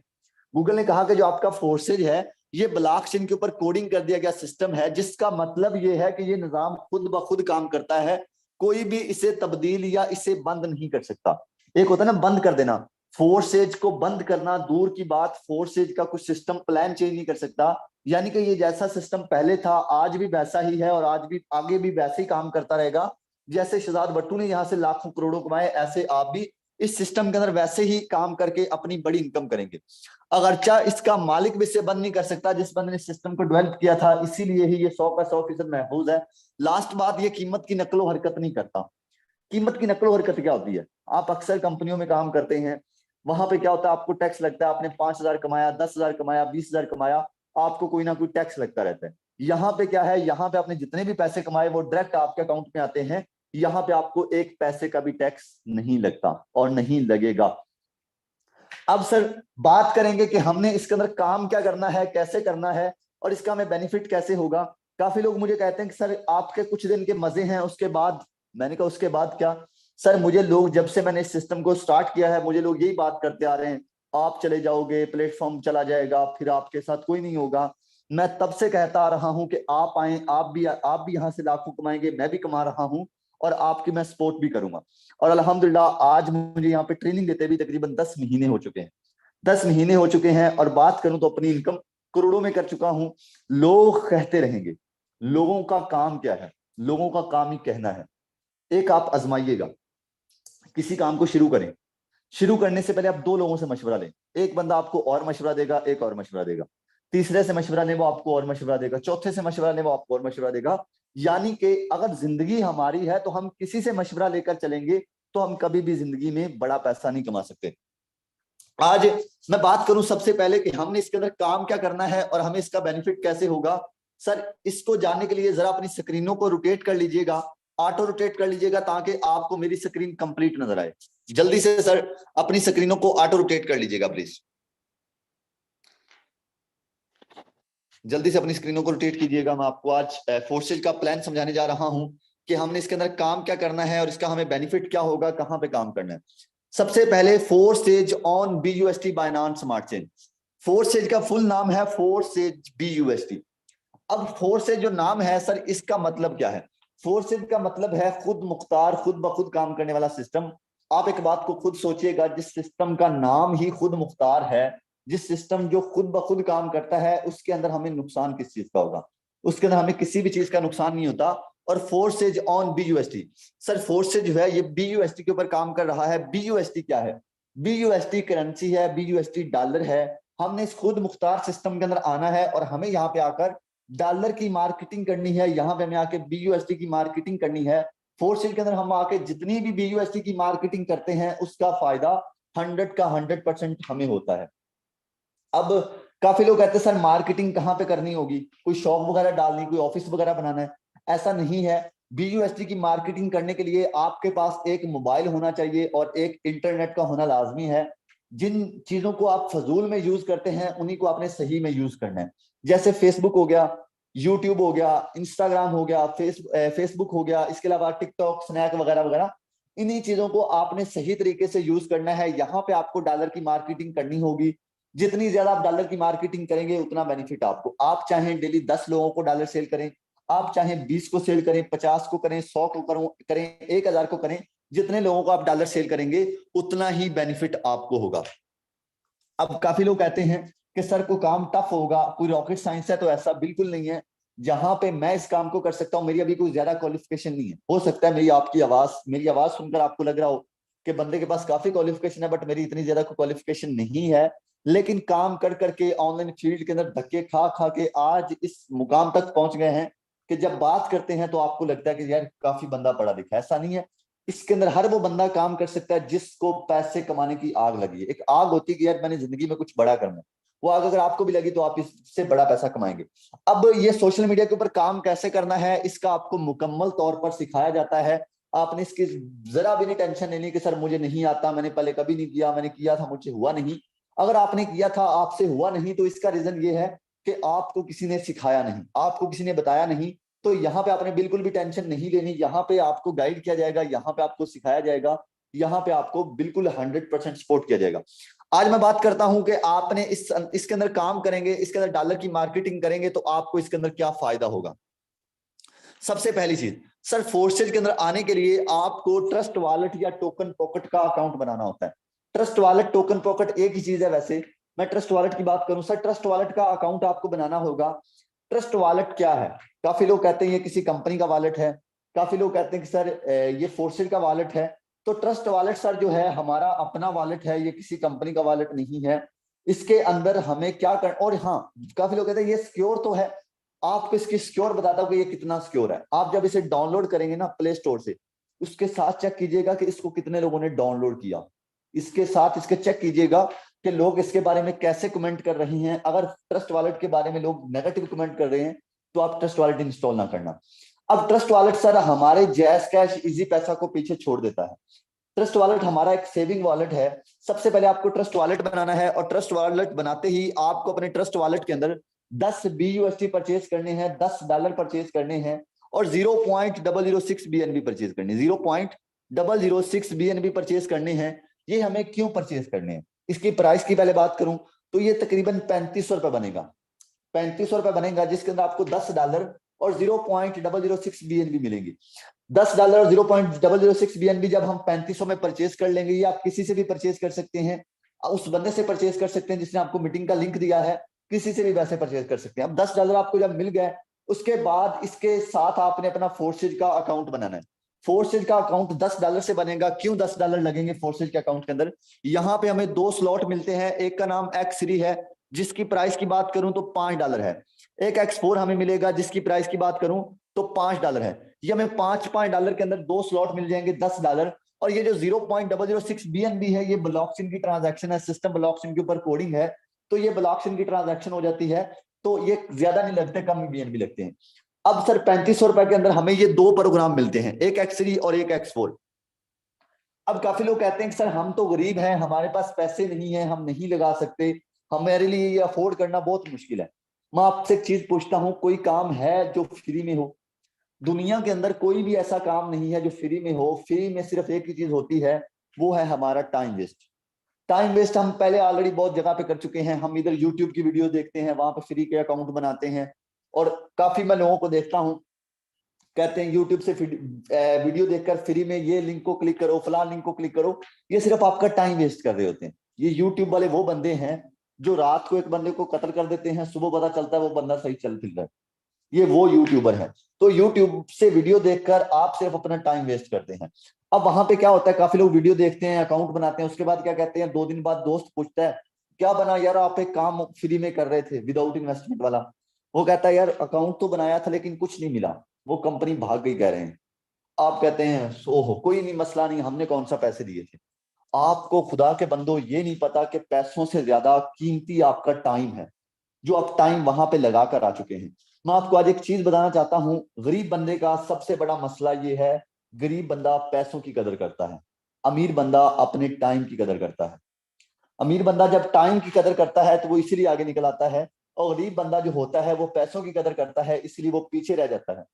गूगल ने कहा कि जो आपका फोर्सेज है ये ब्लॉकचेन के ऊपर कोडिंग कर दिया गया सिस्टम है, जिसका मतलब ये है कि ये निजाम खुद ब खुद काम करता है। कोई भी इसे तब्दील या इसे बंद नहीं कर सकता। एक होता है ना बंद कर देना, फोर्सेज को बंद करना दूर की बात, फोर्सेज का कुछ सिस्टम प्लान चेंज नहीं कर सकता। यानी कि ये जैसा सिस्टम पहले था आज भी वैसा ही है, और आज भी आगे भी वैसे ही काम करता रहेगा। जैसे शहजाद भट्टू ने यहाँ से लाखों करोड़ों कमाए, ऐसे आप भी इस सिस्टम के अंदर वैसे ही काम करके अपनी बड़ी इनकम करेंगे। अगरचा इसका मालिक भी इसे बंद नहीं कर सकता जिस बंदे ने सिस्टम को डेवलप किया था, इसीलिए ही ये 100 का 100% महफूज है। लास्ट बात, ये कीमत की नकलो हरकत नहीं करता। कीमत की नकलो हरकत क्या होती है? आप अक्सर कंपनियों में काम करते हैं, वहां पे क्या होता है? आपको टैक्स लगता है। आपने 5,000 कमाया, 10,000 कमाया, 20,000 कमाया, आपको कोई ना कोई टैक्स लगता रहता है। यहाँ पे क्या है? यहाँ पे आपने जितने भी पैसे कमाए वो डायरेक्ट आपके अकाउंट में आते हैं। यहाँ पे आपको एक पैसे का भी टैक्स नहीं लगता और नहीं लगेगा। अब सर बात करेंगे कि हमने इसके अंदर काम क्या करना है, कैसे करना है, और इसका हमें बेनिफिट कैसे होगा। काफी लोग मुझे कहते हैं कि सर आपके कुछ दिन के मजे हैं, उसके बाद। मैंने कहा उसके बाद क्या? सर मुझे लोग, जब से मैंने इस सिस्टम को स्टार्ट किया है, मुझे लोग यही बात करते आ रहे हैं, आप चले जाओगे, प्लेटफॉर्म चला जाएगा, फिर आपके साथ कोई नहीं होगा। मैं तब से कहता आ रहा हूं कि आप आए, आप भी यहाँ से लाखों कमाएंगे, मैं भी कमा रहा हूं, और आपकी मैं सपोर्ट भी करूंगा। और अल्हम्दुलिल्लाह आज मुझे यहाँ पे ट्रेनिंग देते भी तकरीबन 10 महीने हो चुके हैं। 10 महीने हो चुके हैं, और बात करूं तो अपनी इनकम करोड़ों में कर चुका हूं। लोग कहते रहेंगे, लोगों का काम क्या है? लोगों का काम ही कहना है। एक आप आजमाइएगा, किसी काम को शुरू करें, शुरू करने से पहले आप दो लोगों से मशवरा लें। एक बंदा आपको और मशवरा देगा, एक और मशवरा देगा, तीसरे से मशवरा लें वो आपको और मशवरा देगा, चौथे से मशवरा लें वो आपको और मशवरा देगा। यानी कि अगर जिंदगी हमारी है तो हम किसी से मशवरा लेकर चलेंगे तो हम कभी भी जिंदगी में बड़ा पैसा नहीं कमा सकते। आज मैं बात करूं सबसे पहले कि हमने इसके अंदर काम क्या करना है और हमें इसका बेनिफिट कैसे होगा। सर इसको जानने के लिए जरा अपनी स्क्रीनों को रोटेट कर लीजिएगा, ऑटो रोटेट कर लीजिएगा ताकि आपको मेरी स्क्रीन कंप्लीट नजर आए। जल्दी से सर अपनी स्क्रीनों को ऑटो रोटेट कर लीजिएगा प्लीज, जल्दी से अपनी स्क्रीनों को रोटेट कीजिएगा। मैं आपको आज फोर्सेज का प्लान समझाने जा रहा हूं कि हमने इसके अंदर काम क्या करना है और इसका हमें बेनिफिट क्या होगा, कहां पे काम करना है। सबसे पहले forces on BUSD Binance smart chain. Forces का फुल नाम है फोर्सेज BUSD। अब फोर्सेज जो नाम है सर इसका मतलब क्या है? फोर्सेज का मतलब है खुद मुख्तार, खुद ब खुद काम करने वाला सिस्टम। आप एक बात को खुद सोचिएगा, जिस सिस्टम का नाम ही खुद मुख्तार है, जिस सिस्टम जो खुद ब खुद काम करता है, उसके अंदर हमें नुकसान किस चीज का होगा? उसके अंदर हमें किसी भी चीज का नुकसान नहीं होता। और forces on BUSD, sir forces जो है ये BUSD के ऊपर काम कर रहा है। BUSD क्या है? BUSD करेंसी है, BUSD डॉलर है। हमने इस खुद मुख्तार सिस्टम के अंदर आना है और हमें यहाँ पे आकर डॉलर की मार्केटिंग करनी है। यहाँ पे हमें आके BUSD की मार्केटिंग करनी है। फोर्सेज के अंदर हम आके जितनी भी BUSD की मार्केटिंग करते हैं उसका फायदा 100 का 100% हमें होता है। अब काफी लोग कहते हैं सर मार्केटिंग कहाँ पे करनी होगी, कोई शॉप वगैरह डालनी, कोई ऑफिस वगैरह बनाना है? ऐसा नहीं है। BUSD की मार्केटिंग करने के लिए आपके पास एक मोबाइल होना चाहिए और एक इंटरनेट का होना लाजमी है। जिन चीजों को आप फजूल में यूज करते हैं उन्हीं को आपने सही में यूज करना है। जैसे फेसबुक हो गया, यूट्यूब हो गया, इंस्टाग्राम हो गया, फेसबुक हो गया, इसके अलावा टिकटॉक, स्नैक वगैरह वगैरह, इन्हीं चीजों को आपने सही तरीके से यूज करना है। यहाँ पे आपको डॉलर की मार्केटिंग करनी होगी। जितनी ज्यादा आप डॉलर की मार्केटिंग करेंगे उतना बेनिफिट आपको। आप चाहे डेली 10 लोगों को डॉलर सेल करें, आप चाहे 20 को सेल करें, 50 को करें, 100 को करें, 1000 को करें, जितने लोगों को आप डॉलर सेल करेंगे उतना ही बेनिफिट आपको होगा। अब काफी लोग कहते हैं कि सर को काम टफ होगा, कोई रॉकेट साइंस है, तो ऐसा बिल्कुल नहीं है। जहां पे मैं इस काम को कर सकता हूं, मेरी अभी कोई ज्यादा क्वालिफिकेशन नहीं है। हो सकता है मेरी आवाज सुनकर आपको लग रहा हो कि बंदे के पास काफी क्वालिफिकेशन है, बट मेरी इतनी ज्यादा क्वालिफिकेशन नहीं है। लेकिन काम कर करके ऑनलाइन फील्ड के अंदर धक्के खा खा के आज इस मुकाम तक पहुंच गए हैं कि जब बात करते हैं तो आपको लगता है कि यार काफी बंदा पढ़ा लिखा है। ऐसा नहीं है। इसके अंदर हर वो बंदा काम कर सकता है जिसको पैसे कमाने की आग लगी है। एक आग होती है कि यार मैंने जिंदगी में कुछ बड़ा करना है, वो आग अगर आपको भी लगी तो आप इससे बड़ा पैसा कमाएंगे। अब ये सोशल मीडिया के ऊपर काम कैसे करना है इसका आपको मुकम्मल तौर पर सिखाया जाता है। आपने इसकी जरा भी नहीं टेंशन लेनी कि सर मुझे नहीं आता, मैंने पहले कभी नहीं किया, मैंने किया था मुझे हुआ नहीं। अगर आपने किया था आपसे हुआ नहीं तो इसका रीजन ये है कि आपको किसी ने सिखाया नहीं, आपको किसी ने बताया नहीं। तो यहाँ पे आपने बिल्कुल भी टेंशन नहीं लेनी। यहाँ पे आपको गाइड किया जाएगा, यहाँ पे आपको सिखाया जाएगा, यहाँ पे आपको बिल्कुल 100% सपोर्ट किया जाएगा। आज मैं बात करता हूं कि आपने इसके अंदर काम करेंगे, इसके अंदर डॉलर की मार्केटिंग करेंगे तो आपको इसके अंदर क्या फायदा होगा। सबसे पहली चीज सर, फोर्सेज के अंदर आने के लिए आपको ट्रस्ट वॉलेट या टोकन पॉकेट का अकाउंट बनाना होता है। ट्रस्ट वॉलेट, टोकन पॉकेट एक ही चीज है। वैसे मैं ट्रस्ट वॉलेट की बात करूं सर, ट्रस्ट वॉलेट का अकाउंट आपको बनाना होगा। ट्रस्ट वॉलेट क्या है? काफी लोग कहते हैं ये किसी कंपनी का वॉलेट है, काफी लोग कहते हैं कि सर ये फोर्सेज का वॉलेट है। तो ट्रस्ट वॉलेट सर जो है हमारा अपना वॉलेट है, ये किसी कंपनी का वॉलेट नहीं है। इसके अंदर हमें क्या कर, और हाँ काफी लोग कहते हैं ये सिक्योर तो है। आपको इसकी सिक्योर बताता हूँ कि ये कितना सिक्योर है। आप जब इसे डाउनलोड करेंगे ना प्ले स्टोर से, उसके साथ चेक कीजिएगा कि इसको कितने लोगों ने डाउनलोड किया। इसके साथ इसके चेक कीजिएगा कि लोग इसके बारे में कैसे कमेंट कर रहे हैं। अगर ट्रस्ट वॉलेट के बारे में लोग नेगेटिव कमेंट कर रहे हैं तो आप ट्रस्ट वॉलेट इंस्टॉल ना करना। अब ट्रस्ट वॉलेट सर हमारे जैस कैश इजी पैसा को पीछे छोड़ देता है। ट्रस्ट वॉलेट हमारा एक सेविंग वॉलेट है। सबसे पहले आपको ट्रस्ट वॉलेट बनाना है और ट्रस्ट वॉलेट बनाते ही आपको अपने ट्रस्ट वॉलेट के अंदर 10 BUSD परचेज करने हैं, $10 परचेज करने हैं और 0.006 BNB परचेज करने हैं। 0.006 BNB परचेज करने हैं। ये हमें क्यों परचेज करने हैं? इसकी प्राइस की पहले बात करूं तो ये तकरीबन 3500 रुपए बनेगा। 3500 रुपए बनेगा जिसके अंदर आपको $10 और 0.006 BNB मिलेंगी। $10 और 0.006 BNB जब हम 3500 में परचेज कर लेंगे, ये आप किसी से भी परचेज कर सकते हैं, उस बंदे से परचेज कर सकते हैं जिसने आपको मीटिंग का लिंक दिया है, किसी से भी वैसे परचेज कर सकते हैं। अब $10 आपको जब मिल गए, उसके बाद इसके साथ आपने अपना फोर्सेज का अकाउंट बनाना है। फोर्सेज का अकाउंट $10 से बनेगा। क्यों $10 लगेंगे फोर्सेज के अकाउंट के अंदर? यहाँ पे हमें 2 स्लॉट मिलते हैं, एक का नाम एक्स सीरीज है जिसकी प्राइस की बात करूं तो $5 है, एक X4 हमें मिलेगा जिसकी प्राइस की बात करूं तो $5 है। ये हमें $5 के अंदर 2 स्लॉट मिल जाएंगे $10। और ये जो 0.006 BNB है, ये ब्लॉकचेन की ट्रांजैक्शन है, सिस्टम ब्लॉकचेन के ऊपर कोडिंग है, तो ये ब्लॉकचेन की ट्रांजैक्शन हो जाती है, तो ये ज्यादा नहीं लगते, कम BNB लगते हैं। अब सर 3500 रुपए के अंदर हमें ये 2 प्रोग्राम मिलते हैं, एक X3 और एक X4। अब काफी लोग कहते हैं कि सर हम तो गरीब हैं, हमारे पास पैसे नहीं है, हम नहीं लगा सकते, हमारे लिए ये अफोर्ड करना बहुत मुश्किल है। मैं आपसे एक चीज पूछता हूं, कोई काम है जो फ्री में हो? दुनिया के अंदर कोई भी ऐसा काम नहीं है जो फ्री में हो। फ्री में सिर्फ एक ही चीज होती है, वो है हमारा टाइम वेस्ट। टाइम वेस्ट हम पहले ऑलरेडी बहुत जगह पे कर चुके हैं। हम इधर यूट्यूब की वीडियो देखते हैं, वहां पे फ्री के अकाउंट बनाते हैं, और काफी मैं लोगों को देखता हूं कहते हैं यूट्यूब से वीडियो देखकर फ्री में ये लिंक को क्लिक करो, फलां लिंक को क्लिक करो। ये सिर्फ आपका टाइम वेस्ट कर रहे होते हैं। ये यूट्यूब वाले वो बंदे हैं जो रात को एक बंदे को कत्ल कर देते हैं, सुबह पता चलता है वो बंदा सही चल फिर रहा है, ये वो यूट्यूबर है। तो यूट्यूब से वीडियो देखकर आप सिर्फ अपना टाइम वेस्ट करते हैं। अब वहां पे क्या होता है, काफी लोग वीडियो देखते हैं, अकाउंट बनाते हैं, उसके बाद क्या कहते हैं, 2 दिन बाद दोस्त पूछता है क्या बना यार, आप एक काम फ्री में कर रहे थे विदाउट इन्वेस्टमेंट वाला। वो कहता है यार अकाउंट तो बनाया था लेकिन कुछ नहीं मिला, वो कंपनी भाग गई कह रहे हैं। आप कहते हैं ओहो कोई नहीं, मसला नहीं, हमने कौन सा पैसे दिए थे। आपको खुदा के बंदो ये नहीं पता कि पैसों से ज्यादा कीमती आपका टाइम है, जो आप टाइम वहां पे लगा कर आ चुके हैं। मैं आपको आज एक चीज बताना चाहता हूं, गरीब बंदे का सबसे बड़ा मसला ये है, गरीब बंदा पैसों की कदर करता है, अमीर बंदा अपने टाइम की कदर करता है। अमीर बंदा जब टाइम की कदर करता है तो वो इसीलिए आगे निकल आता है, और गरीब बंदा जो होता है वो पैसों की कदर करता है, इसलिए वो पीछे रह जाता है।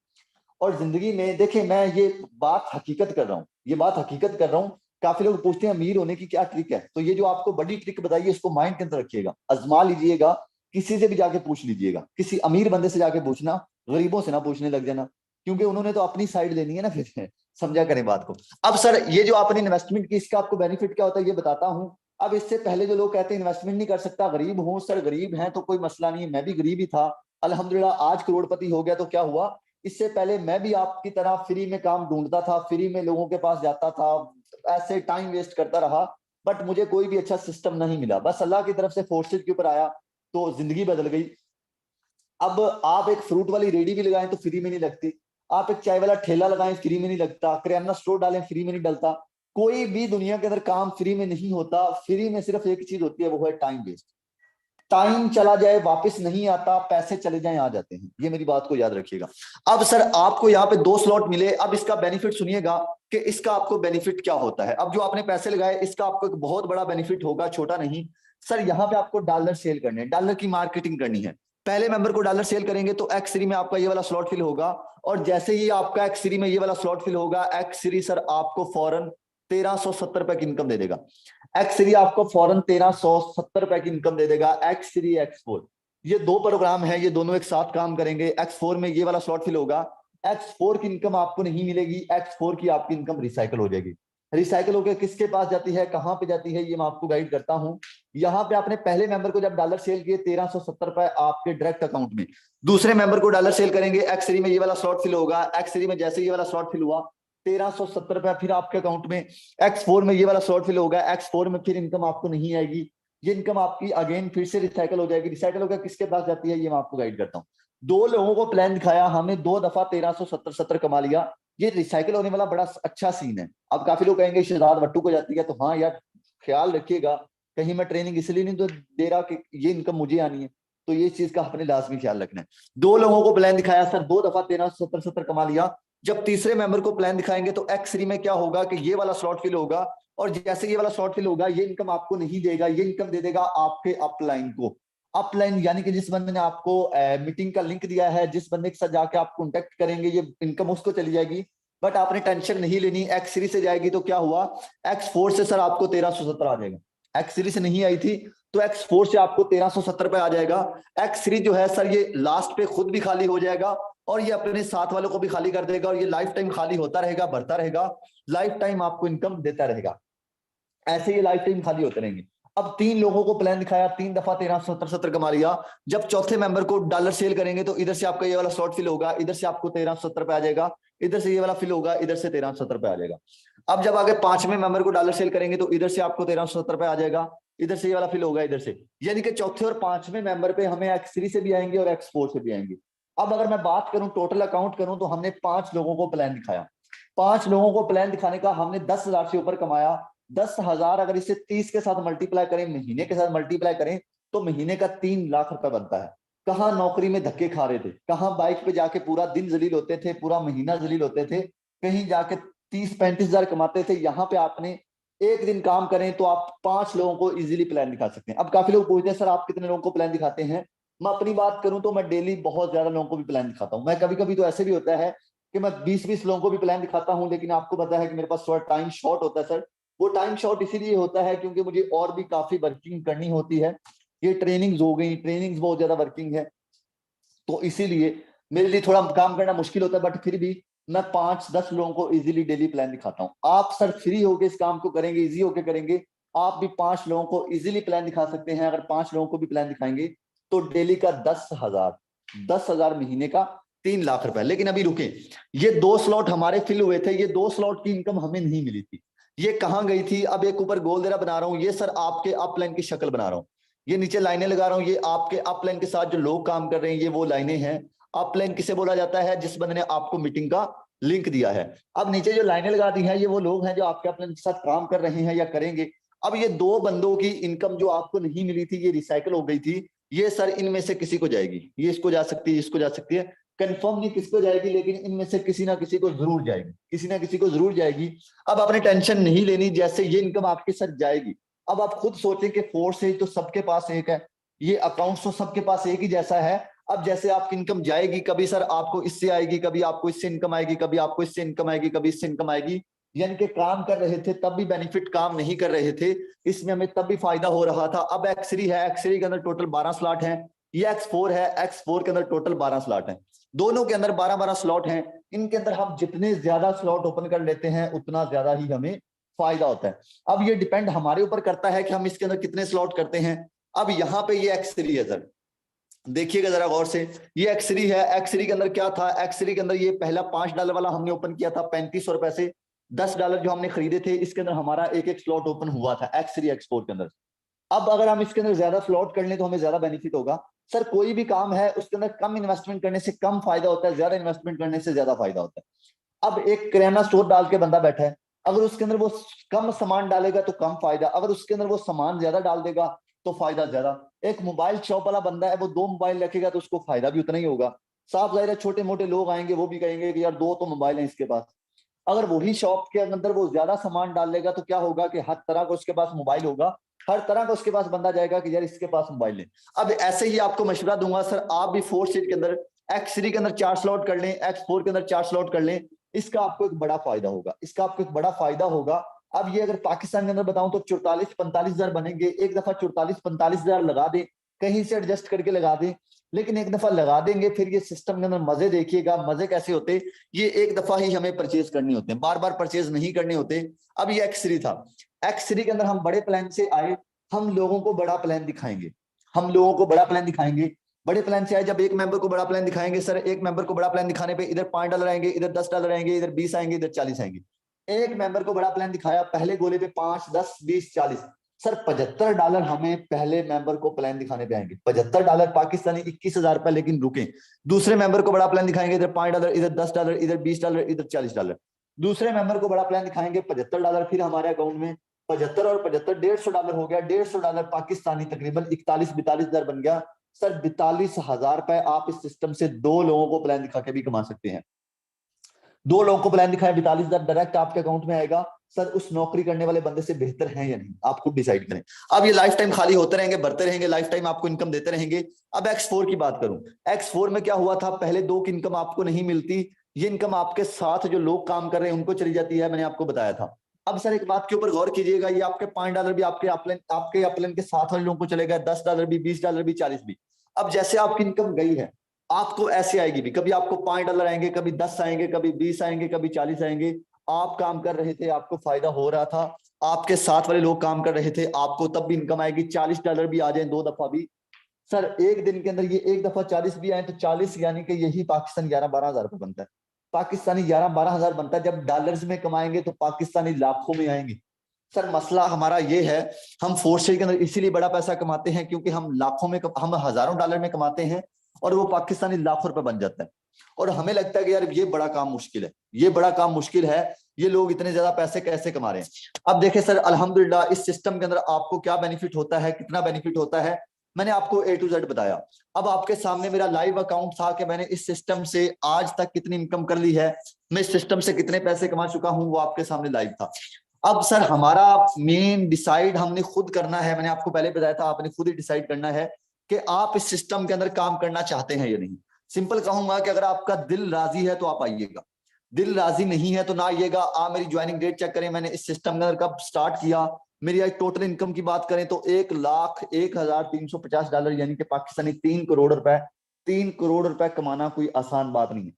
और जिंदगी में देखिए, मैं ये बात हकीकत कर रहा हूँ, ये बात हकीकत कर रहा हूँ। काफी लोग पूछते हैं अमीर होने की क्या ट्रिक है, तो ये जो आपको बड़ी ट्रिक बताइए इसको माइंड के अंदर रखिएगा, आजमा लीजिएगा, किसी से भी जाके पूछ लीजिएगा, किसी अमीर बंदे से जाके पूछना, गरीबों से ना पूछने लग जाना, क्योंकि उन्होंने तो अपनी साइड लेनी है ना फिर। समझा करें बात को। अब सर ये जो आपने इन्वेस्टमेंट की, इसका आपको बेनिफिट क्या होता है ये बताता हूं। अब इससे पहले जो लोग कहते हैं इन्वेस्टमेंट नहीं कर सकता, गरीब हूं, सर गरीब हैं तो कोई मसला नहीं है, मैं भी गरीब ही था, अल्हम्दुलिल्लाह आज करोड़पति हो गया, तो क्या हुआ, इससे पहले मैं भी आपकी तरह फ्री में काम ढूंढता था, फ्री में लोगों के पास जाता था, ऐसे टाइम वेस्ट करता रहा, बट मुझे कोई भी अच्छा सिस्टम नहीं मिला। बस अल्लाह की तरफ से फोर्सेज के ऊपर आया तो जिंदगी बदल गई। अब आप एक फ्रूट वाली रेडी भी लगाएं तो फ्री में नहीं लगती, आप एक चाय वाला ठेला लगाएं फ्री में नहीं लगता, किराना स्टोर डालें फ्री में नहीं डलता, कोई भी दुनिया के अंदर काम फ्री में नहीं होता। फ्री में सिर्फ एक चीज होती है, वो है टाइम वेस्ट। टाइम चला जाए वापस नहीं आता, पैसे चले जाए आ जाते हैं, ये मेरी बात को याद रखिएगा। अब सर आपको यहाँ पे 2 स्लॉट मिले, अब इसका बेनिफिट सुनिएगा कि इसका आपको बेनिफिट क्या होता है। अब जो आपने पैसे लगाए इसका आपको एक बहुत बड़ा बेनिफिट होगा, छोटा नहीं। सर यहाँ पे आपको डॉलर सेल करने हैं, डॉलर की मार्केटिंग करनी है। पहले मेंबर को डॉलर सेल करेंगे तो X3 में आपका ये वाला स्लॉट फिल होगा, और जैसे ही आपका X3 में ये वाला स्लॉट फिल होगा, X3 सर आपको फौरन 1370 रुपए की इनकम दे देगा। X3 आपको फौरन 1370 रुपए की इनकम दे देगा। X3 X4 ये 2 प्रोग्राम है, ये दोनों एक साथ काम करेंगे। X4 में ये वाला स्लॉट फिल होगा, X4 की इनकम आपको नहीं मिलेगी, X4 की आपकी इनकम रिसाइकल हो जाएगी। रिसाइकल होकर किसके पास जाती है, कहां पे जाती है, ये मैं आपको गाइड करता हूं। यहाँ पे आपने पहले मेंबर को जब डॉलर सेल किए 1370 रुपए आपके डायरेक्ट अकाउंट में, दूसरे मेंबर को डॉलर सेल करेंगे, X3 में ये वाला स्लॉट फिल होगा, X3 में जैसे ये वाला स्लॉट फिल हुआ 1370 रुपए फिर आपके अकाउंट में। X4 में ये वाला स्लॉट फिल होगा, X4 में फिर इनकम आपको नहीं आएगी, ये इनकम आपकी अगेन फिर से रिसाइकल हो जाएगी। रिसाइकल होकर किसके पास जाती है, ये मैं आपको गाइड करता हूँ। 2 लोगों को प्लान दिखाया, हमने 2 दफा 1370 कमा लिया, ये रिसाइकल होने वाला बड़ा अच्छा सीन है। अब काफी लोग कहेंगे शहजाद वट्टू को जाती है, तो हाँ यार ख्याल रखिएगा, कहीं मैं ट्रेनिंग इसलिए नहीं तो दे रहा कि ये इनकम मुझे आनी है, तो ये चीज का अपने लाजमी ख्याल रखना है। 2 लोगों को प्लान दिखाया सर, 2 दफा 1370 कमा लिया। जब तीसरे मेंबर को प्लान दिखाएंगे तो X3 में क्या होगा कि ये वाला स्लॉट फिल होगा, और जैसे ये वाला स्लॉट फिल होगा ये इनकम आपको नहीं देगा, ये इनकम दे देगा आपके अपलाइन को। अपलाइन यानी कि जिस बंदे ने आपको मीटिंग का लिंक दिया है, जिस बंदे के साथ जाके आप कॉन्टेक्ट करेंगे, ये इनकम उसको चली जाएगी। बट आपने टेंशन नहीं लेनी, X3 से जाएगी तो क्या हुआ, X4 से सर आपको 1370 आ जाएगा। X3 से नहीं आई थी तो X4 से आपको 1370 रुपए आ जाएगा। X3 जो है सर ये लास्ट पे खुद भी खाली हो जाएगा, और ये अपने साथ वालों को भी खाली कर देगा, और ये लाइफ टाइम खाली होता रहेगा, बढ़ता रहेगा, लाइफ टाइम आपको इनकम देता रहेगा, ऐसे ये लाइफ टाइम खाली होते रहेंगे। अब 3 लोगों को प्लान दिखाया, 3 दफा 1370 कमा लिया। जब चौथे मेंबर को डॉलर सेल करेंगे तो इधर से आपका ये वाला स्लॉट फिल होगा, इधर से आपको 1370 पे आ जाएगा, इधर से ये वाला फिल होगा, इधर से 1370 आ जाएगा। अब जब आगे पांचवें मेंबर को डॉलर सेल करेंगे तो इधर से आपको 1370 आ जाएगा, इधर से ये वाला फिल होगा इधर से, यानी कि चौथे और पांचवें मेंबर पे हमें X3 से भी आएंगे और X4 से भी आएंगे। अब अगर मैं बात करूं टोटल अकाउंट करूं तो हमने 5 लोगों को प्लान दिखाया, 5 लोगों को प्लान दिखाने का हमने 10,000 से ऊपर कमाया। 10,000 अगर इसे 30 के साथ मल्टीप्लाई करें, महीने के साथ मल्टीप्लाई करें तो महीने का 3 लाख रुपए बनता है। कहाँ नौकरी में धक्के खा रहे थे, कहाँ बाइक पे जाके पूरा दिन जलील होते थे, पूरा महीना जलील होते थे, कहीं जाके 30-35 हजार कमाते थे। यहाँ पे आपने एक दिन काम करें तो आप 5 लोगों को इजीली प्लान दिखा सकते हैं। अब काफी लोग पूछते हैं सर आप कितने लोगों को प्लान दिखाते हैं। मैं अपनी बात करूं तो मैं डेली बहुत ज्यादा लोगों को भी प्लान दिखाता हूं। मैं कभी कभी तो ऐसे भी होता है कि मैं 20-20 लोगों को भी प्लान दिखाता हूं, लेकिन आपको पता है कि मेरे पास थोड़ा टाइम शॉर्ट होता है सर। वो टाइम शॉर्ट इसीलिए होता है क्योंकि मुझे और भी काफी वर्किंग करनी होती है। ये ट्रेनिंग्स हो गई, ट्रेनिंग्स बहुत ज्यादा वर्किंग है, तो इसीलिए मेरे लिए थोड़ा काम करना मुश्किल होता है, बट फिर भी मैं 5-10 लोगों को इजीली डेली प्लान दिखाता हूं। आप सर फ्री होके इस काम को करेंगे, इजी होके करेंगे, आप भी 5 लोगों को इजीली प्लान दिखा सकते हैं। अगर 5 लोगों को भी प्लान दिखाएंगे तो डेली का 10,000 महीने का 3 लाख रुपए। लेकिन अभी रुके, ये 2 स्लॉट हमारे फिल हुए थे, ये 2 स्लॉट की इनकम हमें नहीं मिली थी। ये कहाँ गई थी? अब एक ऊपर गोल देरा बना रहा हूं, ये सर आपके अपलाइन की शक्ल बना रहा हूं, ये नीचे लाइनें लगा रहा हूं, ये आपके अपलाइन के साथ जो लोग काम कर रहे हैं, ये वो लाइनें हैं। अपलाइन किसे बोला जाता है? जिस बंदे ने आपको मीटिंग का लिंक दिया है। अब नीचे जो लाइनें लगा दी हैं, ये वो लोग हैं जो आपके अपलाइन के साथ काम कर रहे हैं या करेंगे। अब ये 2 बंदों की इनकम जो आपको नहीं मिली थी, ये रिसाइकल हो गई थी। ये सर इनमें से किसी को जाएगी, ये इसको जा सकती है, इसको जा सकती है, कंफर्म नहीं किसको जाएगी, लेकिन इनमें से किसी ना किसी को जरूर जाएगी, किसी ना किसी को जरूर जाएगी। अब आपने टेंशन नहीं लेनी, जैसे ये इनकम आपके साथ जाएगी। अब आप खुद सोचें कि फोर्स तो सबके पास एक है, ये अकाउंट तो सबके पास एक ही जैसा है। अब जैसे आपकी इनकम जाएगी, कभी सर आपको इससे आएगी, कभी आपको इससे इनकम आएगी, कभी आपको इससे इनकम आएगी, कभी इससे इनकम आएगी। यानी कि काम कर रहे थे तब भी बेनिफिट, काम नहीं कर रहे थे इसमें हमें तब भी फायदा हो रहा था। अब X3 है, X3 के अंदर टोटल 12 स्लॉट हैं। ये X4 है, X4 के अंदर टोटल 12 स्लॉट हैं। दोनों के अंदर 12-12 स्लॉट हैं। इनके अंदर हम जितने ज्यादा स्लॉट ओपन कर लेते हैं उतना ज्यादा ही हमें फायदा होता है। अब ये डिपेंड हमारे ऊपर करता है कि हम इसके अंदर कितने स्लॉट करते हैं। अब यहाँ पे ये X3 है सर, देखिएगा जरा गौर से, ये X3 है। X3 के अंदर क्या था? X3 के अंदर ये पहला $5 वाला हमने ओपन किया था 3500 रुपए से। $10 जो हमने खरीदे थे, इसके अंदर हमारा एक एक स्लॉट ओपन हुआ था X3 X4 के अंदर। अब अगर हम इसके अंदर ज्यादा स्लॉट कर लें तो हमें ज्यादा बेनिफिट होगा। सर कोई भी काम है उसके अंदर कम इन्वेस्टमेंट करने से कम फायदा होता है, ज्यादा इन्वेस्टमेंट करने से ज्यादा फायदा होता है। अब एक किराना स्टोर डाल के बंदा बैठा है, अगर उसके अंदर वो कम सामान डालेगा तो कम फायदा, अगर उसके अंदर वो सामान ज्यादा डाल देगा तो फायदा ज्यादा। एक मोबाइल शॉप वाला बंदा है, वो 2 मोबाइल रखेगा तो उसको फायदा भी उतना ही होगा। साफ जाहिर है छोटे मोटे लोग आएंगे, वो भी कहेंगे कि यार 2 तो मोबाइल है इसके पास। अगर वही शॉप के अंदर वो ज्यादा सामान डाल लेगा तो क्या होगा कि हर तरह का उसके पास मोबाइल होगा, हर तरह का उसके पास बंदा जाएगा कि यार इसके पास मोबाइल है। अब ऐसे ही आपको मशवरा दूंगा सर, आप भी 4 सीट के अंदर X3 के अंदर 4 स्लॉट कर लें, X4 के अंदर 4 स्लॉट कर लें, इसका आपको एक बड़ा फायदा होगा, इसका आपको एक बड़ा फायदा होगा। अब ये अगर पाकिस्तान के अंदर बताऊं तो 44-45 हजार बनेंगे। एक दफा 44-45 हजार लगा दें, कहीं से एडजस्ट करके लगा दें, लेकिन एक दफा लगा देंगे फिर ये सिस्टम के अंदर मजे देखिएगा। मजे कैसे होते, ये एक दफा ही हमें परचेज करनी होते हैं, बार बार परचेज नहीं करने होते। अब ये X3 था, X3 के अंदर हम बड़े प्लान से आए, हम लोगों को बड़ा प्लान दिखाएंगे, हम लोगों को बड़ा प्लान दिखाएंगे। बड़े प्लान से आए, जब एक मेंबर को बड़ा प्लान दिखाएंगे सर, एक मेंबर को बड़ा प्लान दिखाने पे इधर $5 आएंगे, इधर $10 आएंगे, इधर 20 आएंगे, इधर 40 आएंगे। एक मेंबर को बड़ा प्लान दिखाया, पहले गोले पे 5, 10, 20, 40, सर $75 हमें पहले मेंबर को प्लान दिखाने पे आएंगे। $75 पाकिस्तानी 21,000 रुपए। लेकिन रुके, दूसरे मेंबर को बड़ा प्लान दिखाएंगे, इधर $5, इधर $10, इधर $20, इधर $40। दूसरे मेंबर को बड़ा प्लान दिखाएंगे, $75 फिर हमारे अकाउंट में 75 और 75 $150 हो गया। $150 पाकिस्तानी तकरीबन 41-42 हजार बन गया। सर 42,000 रुपए आप इस सिस्टम से 2 लोगों को प्लान दिखा के भी कमा सकते हैं। 2 लोगों को प्लान दिखाया, 42,000 डायरेक्ट आपके अकाउंट में आएगा। सर उस नौकरी करने वाले बंदे से बेहतर है या नहीं, आप खुद डिसाइड करें। अब ये लाइफ टाइम खाली होते रहेंगे, बढ़ते रहेंगे, लाइफ टाइम आपको इनकम देते रहेंगे। अब X4 की बात करूं, X4 में क्या हुआ था, पहले 2 की इनकम आपको नहीं मिलती, ये इनकम आपके साथ जो लोग काम कर रहे हैं उनको चली जाती है, मैंने आपको बताया था। अब सर एक बात के ऊपर गौर कीजिएगा, ये आपके $5 भी आपके अपलाइन के साथ वाले लोगों को चलेगा, $10 भी, $20 भी, 40 भी। अब जैसे आपकी इनकम गई है, आपको ऐसे आएगी भी, कभी आपको $5 आएंगे, कभी 10 आएंगे, कभी 20 आएंगे, कभी 40 आएंगे। आप काम कर रहे थे, आपको फायदा हो रहा था, आपके साथ वाले लोग काम कर रहे थे, आपको तब भी इनकम आएगी। $40 भी आ जाए 2 दफा भी, सर एक दिन के अंदर ये एक दफा 40 भी आए तो 40 यानी कि यही पाकिस्तान 11-12 हजार रुपए बनता है। पाकिस्तानी 11-12 हजार बनता है, जब डॉलर्स में कमाएंगे तो पाकिस्तानी लाखों में आएंगे। सर मसला हमारा ये है, हम फोर्स के अंदर इसीलिए बड़ा पैसा कमाते हैं क्योंकि हम लाखों में हम हजारों डॉलर में कमाते हैं और वो पाकिस्तानी लाखों रुपए बन जाता है। और हमें लगता है कि यार ये बड़ा काम मुश्किल है, ये बड़ा काम मुश्किल है, ये लोग इतने ज्यादा पैसे कैसे कमा रहे हैं। अब देखें सर, अल्हम्दुलिल्लाह इस सिस्टम के अंदर आपको क्या बेनिफिट होता है, कितना बेनिफिट होता है, मैंने आपको A to Z बताया। अब आपके सामने मेरा लाइव अकाउंट था कि मैंने इस सिस्टम से आज तक कितनी इनकम कर ली है, मैं इस सिस्टम से कितने पैसे कमा चुका हूं, वो आपके सामने लाइव था। अब सर हमारा मेन डिसाइड हमने खुद करना है, मैंने आपको पहले बताया था, आपने खुद ही डिसाइड करना है कि आप इस सिस्टम के अंदर काम करना चाहते हैं या नहीं। सिंपल कहूंगा कि अगर आपका दिल राजी है तो आप आइएगा, दिल राजी नहीं है तो ना आइएगा। आप मेरी ज्वाइनिंग डेट चेक करें, मैंने इस सिस्टम के अंदर कब स्टार्ट किया। मेरी आज टोटल इनकम की बात करें तो 1,01,350 डॉलर यानी कि पाकिस्तानी 3 करोड़ रुपए। 3 करोड़ रुपए कमाना कोई आसान बात नहीं है।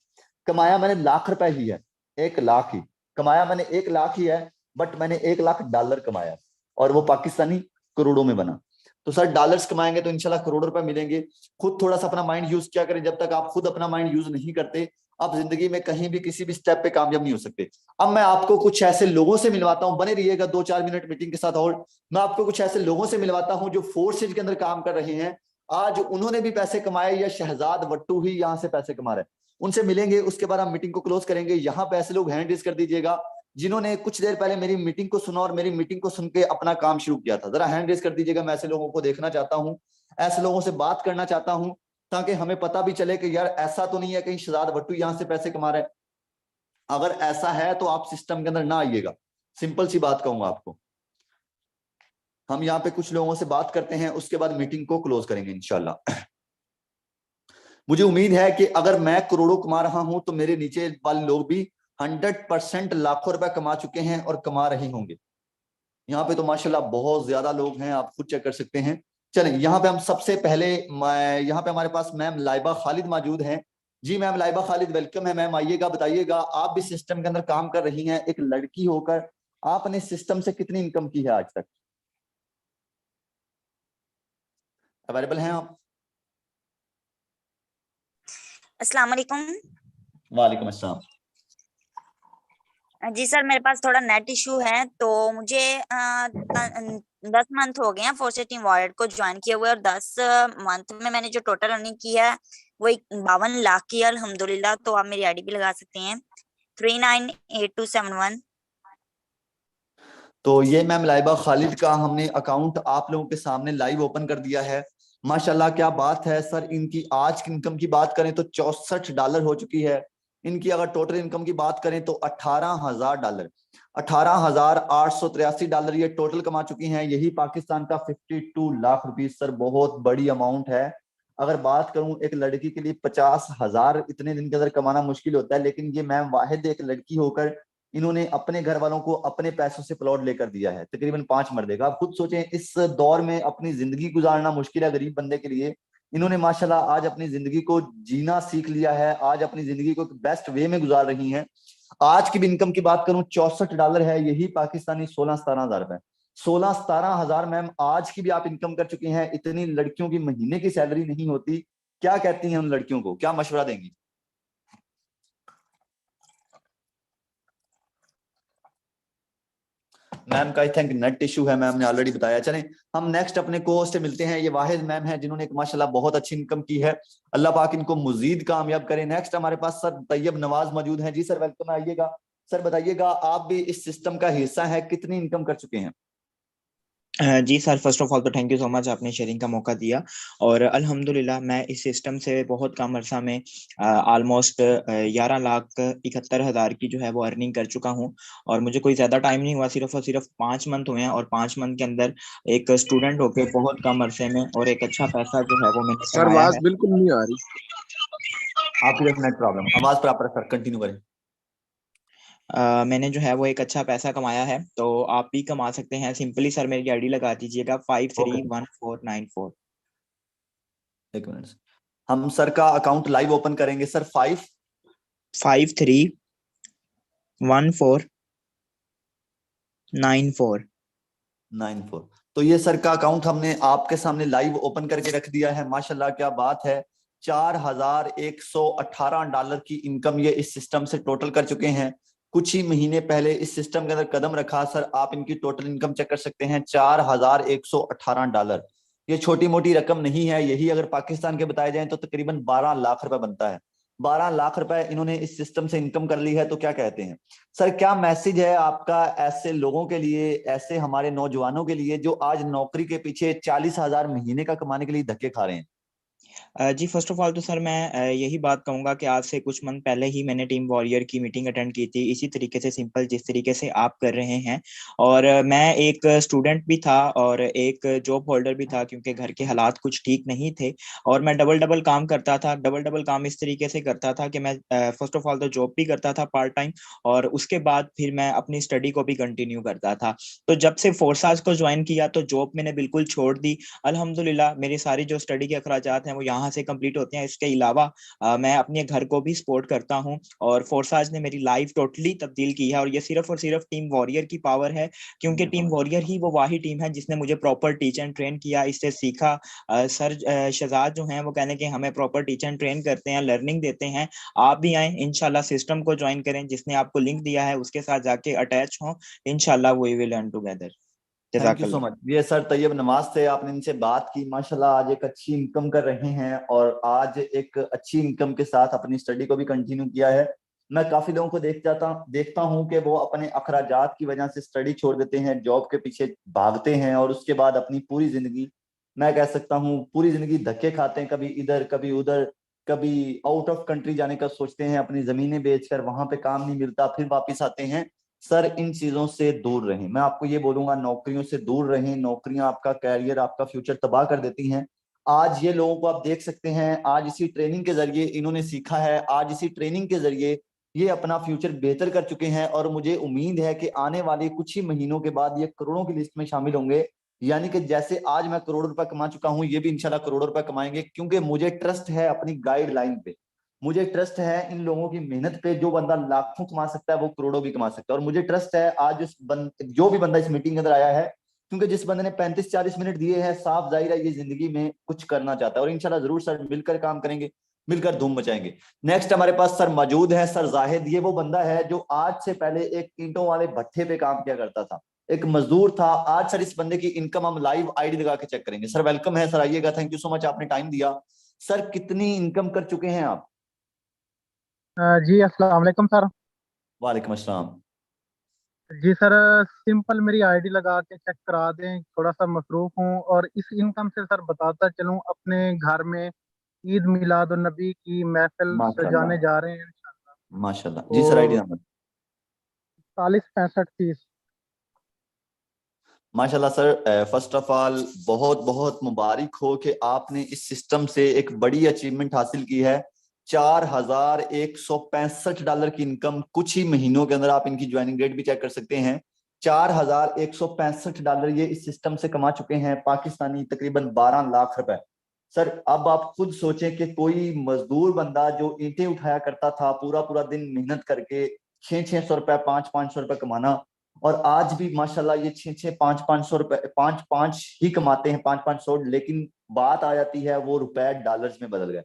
कमाया मैंने लाख रुपए ही है, 1 लाख ही कमाया मैंने, 1 लाख ही है, बट मैंने 1 लाख डॉलर कमाया और वो पाकिस्तानी करोड़ों में बना। तो सर डॉलर्स कमाएंगे तो इंशाल्लाह करोड़ रुपए मिलेंगे। खुद थोड़ा सा अपना माइंड यूज क्या करें, जब तक आप खुद अपना माइंड यूज नहीं करते आप जिंदगी में कहीं भी किसी भी स्टेप पे कामयाब नहीं हो सकते। अब मैं आपको कुछ ऐसे लोगों से मिलवाता हूं, बने रहिएगा 2-4 मिनट मीटिंग के साथ होल्ड। मैं आपको कुछ ऐसे लोगों से मिलवाता हूं जो फोर्सेज के अंदर काम कर रहे हैं, आज उन्होंने भी पैसे कमाए या शहजाद वट्टू ही यहां से पैसे कमा रहे हैं, उनसे मिलेंगे, उसके बाद हम मीटिंग को क्लोज करेंगे। यहाँ पे ऐसे लोग हैंड रेज कर दीजिएगा जिन्होंने कुछ देर पहले मेरी मीटिंग को सुना और मेरी मीटिंग को सुन के अपना काम शुरू किया था, जरा हैंड रेज कर दीजिएगा। मैं ऐसे लोगों को देखना चाहता हूँ, ऐसे लोगों से बात करना चाहता हूँ, ताकि हमें पता भी चले कि यार ऐसा तो नहीं है कहीं शहजाद भट्टू यहां से पैसे कमा रहे हैं। अगर ऐसा है तो आप सिस्टम के अंदर ना आइएगा, सिंपल सी बात कहूंगा आपको। हम यहाँ पे कुछ लोगों से बात करते हैं, उसके बाद मीटिंग को क्लोज करेंगे इंशाल्लाह। मुझे उम्मीद है कि अगर मैं करोड़ों कमा रहा हूं तो मेरे नीचे वाले लोग भी 100% लाखों रुपए कमा चुके हैं और कमा रहे होंगे। यहाँ पे तो माशाल्लाह बहुत ज्यादा लोग हैं, आप खुद चेक कर सकते हैं। चलें, यहाँ पे हम सबसे पहले यहाँ पे हमारे पास मैम लाइबा खालिद मौजूद हैं। जी मैम लाइबा खालिद, वेलकम है मैम, आइएगा, बताइएगा आप भी सिस्टम के अंदर काम कर रही हैं, एक लड़की होकर आपने सिस्टम से कितनी इनकम की है आज तक? अवेलेबल हैं आप? अस्सलाम वालेकुम। वालेकुम अस्सलाम। जी सर, मेरे पास थोड़ा नेट इशू है, तो मुझे 10 मंथ हो गए हैं फोर्सेट टीम वॉलेट को ज्वाइन किए हुए, और 10 मंथ में मैंने जो टोटल अर्निंग की है वो 52 लाख की है अल्हम्दुलिल्लाह। तो आप मेरी आईडी भी लगा सकते हैं 398271। तो ये मैम लाइबा खालिद का हमने अकाउंट आप लोगों के सामने लाइव ओपन कर दिया है। माशाल्लाह क्या बात है सर, इनकी आज की इनकम की बात करें तो 64 डॉलर हो चुकी है। इनकी अगर टोटल इनकम की बात करें तो 18,000 डॉलर, 18,883 डॉलर ये टोटल कमा चुकी हैं। यही पाकिस्तान का 52 लाख रुपीज। सर बहुत बड़ी अमाउंट है। अगर बात करूं एक लड़की के लिए 50,000 इतने दिन के अंदर कमाना मुश्किल होता है, लेकिन ये मैम वाहिद एक लड़की होकर इन्होंने अपने घर वालों को अपने पैसों से प्लॉट लेकर दिया है, तकरीबन 5 मरले का। आप खुद सोचें, इस दौर में अपनी जिंदगी गुजारना मुश्किल है गरीब बंदे के लिए, इन्होंने माशाल्लाह आज अपनी जिंदगी को जीना सीख लिया है, आज अपनी जिंदगी को बेस्ट वे में गुजार रही हैं। आज की भी इनकम की बात करूं 64 डॉलर है, यही पाकिस्तानी 16-17 हजार रुपए, 16-17 हजार मैम आज की भी आप इनकम कर चुकी हैं। इतनी लड़कियों की महीने की सैलरी नहीं होती। क्या कहती हैं उन लड़कियों को, क्या मशवरा देंगी? मैम का आई थिंक नेट इशू है, मैम ने ऑलरेडी बताया। चलें हम नेक्स्ट अपने को से मिलते हैं। ये वाहिद मैम है जिन्होंने एक माशाल्लाह बहुत अच्छी इनकम की है, अल्लाह पाक इनको मजीद कामयाब करे। नेक्स्ट हमारे पास सर तैयब नवाज मौजूद हैं। जी सर वेलकम, आइएगा। सर बताइएगा आप भी इस सिस्टम का हिस्सा है, कितनी इनकम कर चुके हैं? जी सर, फर्स्ट ऑफ ऑल तो थैंक यू सो मच, आपने शेयरिंग का मौका दिया। और अल्हम्दुलिल्लाह मैं इस सिस्टम से बहुत कम अरसा में ऑलमोस्ट 11,71,000 की जो है वो अर्निंग कर चुका हूं। और मुझे कोई ज़्यादा टाइम नहीं हुआ, सिर्फ और सिर्फ 5 मंथ हुए हैं, और 5 मंथ के अंदर एक स्टूडेंट होके बहुत कम अरसे में और एक अच्छा पैसा जो है वो मैंने सर कमाया आवाज है। बिल्कुल नहीं आ रही। आपकी तरफ नेट प्रॉब्लम, आवाज प्रॉपर सर, कंटिन्यू करें। मैंने जो है वो एक अच्छा पैसा कमाया है, तो आप भी कमा सकते हैं। सिंपली सर मेरी आईडी लगा दीजिएगा 531494। एक मिनट, हम सर का अकाउंट लाइव ओपन करेंगे सर। 531494। तो ये सर का अकाउंट हमने आपके सामने लाइव ओपन करके रख दिया है। माशाल्लाह क्या बात है, $4118 की इनकम ये इस सिस्टम से टोटल कर चुके हैं। कुछ ही महीने पहले इस सिस्टम के अंदर कदम रखा सर, आप इनकी टोटल इनकम चेक कर सकते हैं, $4118। ये छोटी मोटी रकम नहीं है, यही अगर पाकिस्तान के बताए जाएं तो तकरीबन 12 लाख रुपए बनता है। 12 लाख रुपए इन्होंने इस सिस्टम से इनकम कर ली है। तो क्या कहते हैं सर, क्या मैसेज है आपका ऐसे लोगों के लिए, ऐसे हमारे नौजवानों के लिए जो आज नौकरी के पीछे 40,000 महीने का कमाने के लिए धक्के खा रहे हैं? जी फर्स्ट ऑफ ऑल तो सर मैं यही बात कहूंगा कि आज से कुछ मंथ पहले ही मैंने टीम वॉरियर की मीटिंग अटेंड की थी, इसी तरीके से सिंपल जिस तरीके से आप कर रहे हैं। और मैं एक स्टूडेंट भी था और एक जॉब होल्डर भी था, क्योंकि घर के हालात कुछ ठीक नहीं थे और मैं डबल डबल काम करता था। डबल डबल काम इस तरीके से करता था कि मैं फर्स्ट ऑफ ऑल तो जॉब भी करता था पार्ट टाइम, और उसके बाद फिर मैं अपनी स्टडी को भी कंटिन्यू करता था। तो जब से फोर्साज को ज्वाइन किया तो जॉब मैंने बिल्कुल छोड़ दी। अल्हम्दुलिल्लाह मेरी सारी जो स्टडी के अखराजात हैं वो यहाँ से कंप्लीट होते हैं। इसके अलावा मैं अपने घर को भी सपोर्ट करता हूँ और फोर्साज ने मेरी लाइफ टोटली तब्दील की है, और ये सिर्फ और सिर्फ टीम वॉरियर की पावर है, क्योंकि टीम वॉरियर ही वो वाही टीम है जिसने मुझे प्रॉपर टीच एंड ट्रेन किया, इससे सीखा। सर शहजाद जो हैं वो कहने कि हमें प्रॉपर टीच एंड ट्रेन करते हैं, लर्निंग देते हैं। आप भी आए इंशाल्लाह, सिस्टम को ज्वाइन करें, जिसने आपको लिंक दिया है उसके साथ जाके अटैच हों, इंशाल्लाह we will learn together. Thank you so जज़ाकल्लाह। मच। ये सर तैयब नवाज थे, आपने इनसे बात की, माशाल्लाह आज एक अच्छी इनकम कर रहे हैं और आज एक अच्छी इनकम के साथ अपनी स्टडी को भी कंटिन्यू किया है। मैं काफी लोगों को देखता हूं कि वो अपने अखराजात की वजह से स्टडी छोड़ देते हैं, जॉब के पीछे भागते हैं और उसके बाद अपनी पूरी जिंदगी, मैं कह सकता हूँ पूरी जिंदगी धक्के खाते हैं, कभी इधर कभी उधर, कभी आउट ऑफ कंट्री जाने का सोचते हैं, अपनी जमीनें बेचकर, वहां पे काम नहीं मिलता, फिर वापिस आते हैं। सर इन चीजों से दूर रहें, मैं आपको ये बोलूंगा, नौकरियों से दूर रहें। नौकरियां आपका कैरियर, आपका फ्यूचर तबाह कर देती हैं। आज ये लोगों को आप देख सकते हैं, आज इसी ट्रेनिंग के जरिए इन्होंने सीखा है, आज इसी ट्रेनिंग के जरिए ये अपना फ्यूचर बेहतर कर चुके हैं और मुझे उम्मीद है कि आने वाले कुछ ही महीनों के बाद ये करोड़ों की लिस्ट में शामिल होंगे। यानी कि जैसे आज मैं करोड़ों रुपए कमा चुका हूं, ये भी इंशाल्लाह करोड़ों रुपए कमाएंगे, क्योंकि मुझे ट्रस्ट है अपनी गाइडलाइन पे, मुझे ट्रस्ट है इन लोगों की मेहनत पे। जो बंदा लाखों कमा सकता है वो करोड़ों भी कमा सकता है, और मुझे ट्रस्ट है आज जो भी बंदा इस मीटिंग के अंदर आया है, क्योंकि जिस बंदे ने 35-40 मिनट दिए हैं, साफ जाहिर है ये जिंदगी में कुछ करना चाहता है। और इंशाल्लाह जरूर सर मिलकर काम करेंगे, मिलकर धूम मचाएंगे। नेक्स्ट हमारे पास सर मौजूद है सर जाहिद। ये वो बंदा है जो आज से पहले एक ईंटों वाले भट्ठे पे काम किया करता था, एक मजदूर था। आज सर इस बंदे की इनकम हम लाइव आईडी लगा के चेक करेंगे। सर वेलकम है सर, आइएगा। थैंक यू सो मच, आपने टाइम दिया। सर कितनी इनकम कर चुके हैं आप? जी अस्सलाम वालेकुम सर। वालेकुम अस्सलाम। जी सर, सिंपल मेरी आईडी लगा के चेक करा दें, थोड़ा सा मसरूफ हूँ और इस इनकम से सर बताता चलूँ अपने घर में ईद मिलाद और नबी की महफिल माशाल्लाह सजाने जा रहे हैं इंशाल्लाह। माशाल्लाह। जी सर, आईडी तो नंबर। 40 65 30। माशाल्लाह सर, फर्स्ट ऑफ ऑल बहुत बहुत मुबारक हो कि आपने इस सिस्टम से एक बड़ी अचीवमेंट हासिल की है। $4165 की इनकम कुछ ही महीनों के अंदर, आप इनकी ज्वाइनिंग डेट भी चेक कर सकते हैं। $4165 ये इस सिस्टम से कमा चुके हैं, पाकिस्तानी तकरीबन 12 लाख रुपए। सर अब आप खुद सोचें कि कोई मजदूर बंदा जो ईंटें उठाया करता था, पूरा पूरा दिन मेहनत करके 600-600 रुपए, 500-500 रुपए कमाना, और आज भी माशाल्लाह ये 600-500-500 रुपए, 5-5 ही कमाते हैं, 500-500। लेकिन बात आ जाती है वो रुपए डॉलर्स में बदल गए।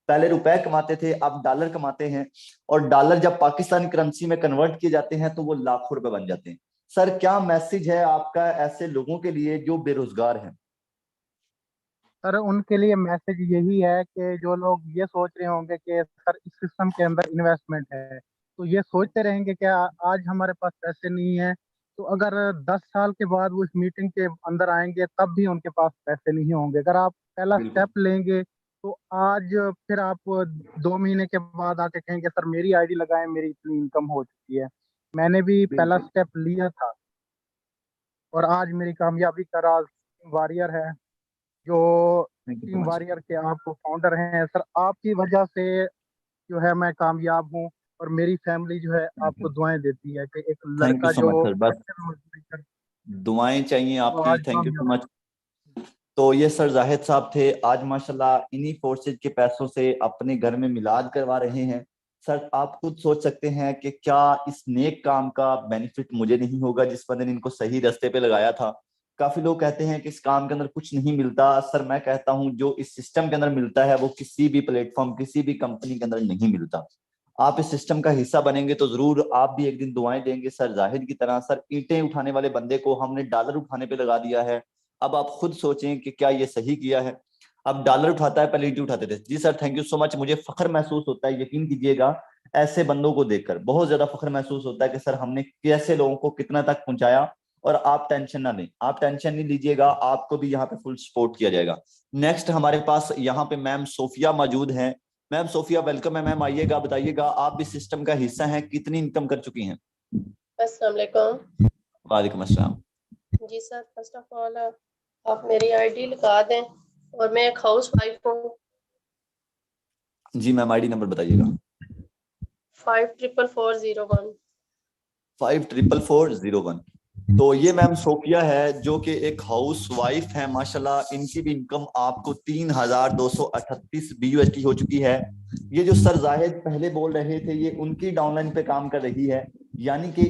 पहले रुपए कमाते थे, अब डॉलर कमाते हैं, और डॉलर जब पाकिस्तानी करेंसी में कन्वर्ट किए जाते हैं तो वो लाखों रुपए बन जाते हैं। सर क्या मैसेज है आपका ऐसे लोगों के लिए जो बेरोजगार हैं? सर उनके लिए मैसेज यही है कि जो लोग ये सोच रहे होंगे कि सर इस सिस्टम के अंदर इन्वेस्टमेंट है, तो ये सोचते रहेंगे कि आज हमारे पास पैसे नहीं है, तो अगर 10 साल के बाद वो इस मीटिंग के अंदर आएंगे तब भी उनके पास पैसे नहीं होंगे। अगर आप पहला बिल्कुल स्टेप लेंगे तो आज, फिर आप 2 महीने के बाद आके कहेंगे सर मेरी आईडी लगाएं, मेरी इतनी इनकम हो चुकी है। मैंने भी पहला बिल्कुल। स्टेप लिया था और आज मेरी कामयाबी का राज वॉरियर है, जो thank you so team much. Warrior के आप फाउंडर हैं। सर आपकी वजह से जो है मैं कामयाब हूँ और मेरी फैमिली जो है आपको दुआएं देती है कि एक थैंक यू लड़का सो मच जो सर, बस अच्छे में मजदूरी कर दुआएं चाहिए वो आपकी। आज थैंक यू सो कामयाब मच। तो ये सर जाहिद साहब थे, आज माशाल्लाह इन्हीं फोर्सेज के पैसों से अपने घर में मिलाद करवा रहे हैं। सर आप खुद सोच सकते हैं कि क्या इस नेक काम का बेनिफिट मुझे नहीं होगा जिस बंदे ने इनको सही रास्ते पे लगाया था। काफी लोग कहते हैं कि इस काम के अंदर कुछ नहीं मिलता। सर मैं कहता हूं जो इस सिस्टम के अंदर मिलता है वो किसी भी प्लेटफॉर्म, किसी भी कंपनी के अंदर नहीं मिलता। आप इस सिस्टम का हिस्सा बनेंगे तो जरूर आप भी एक दिन दुआएं देंगे सर जाहिद की तरह। सर ईंटें उठाने वाले बंदे को हमने डॉलर उठाने पे लगा दिया है। अब आप खुद सोचें कि क्या ये सही किया है। अब डॉलर उठाता है, पहले ईंटें उठाते थे। जी sir thank you so much, मुझे फख्र महसूस होता है, यकीन कीजिएगा ऐसे बंदों को देखकर बहुत ज्यादा फख्र महसूस होता है कि सर हमने कैसे लोगों को कितना तक पहुंचाया। और आप टेंशन ना लें, आप टेंशन नहीं लीजिएगा, आपको भी यहाँ पे फुल सपोर्ट किया जाएगा। नेक्स्ट हमारे पास यहाँ पे मैम सोफिया मौजूद हैं। मैम सोफिया वेलकम है मैम, आइएगा बताइएगा आप भी सिस्टम का हिस्सा हैं, कितनी इनकम कर चुकी हैं? अस्सलाम वालेकुम। वालेकुम अस्सलाम। जी सर, फर्स्ट ऑफ ऑल आप मेरी आईडी लगा दें और मैं एक हाउस वाइफ हूँ। जी मैम आईडी नंबर बताइएगा। 544401। 544401। तो ये मैम सोफिया है जो कि एक हाउस वाइफ है माशाल्लाह। इनकी भी इनकम आपको 3238 BUSD हो चुकी है। ये जो सर जाहिद पहले बोल रहे थे ये उनकी डाउनलाइन पे काम कर रही है, यानी कि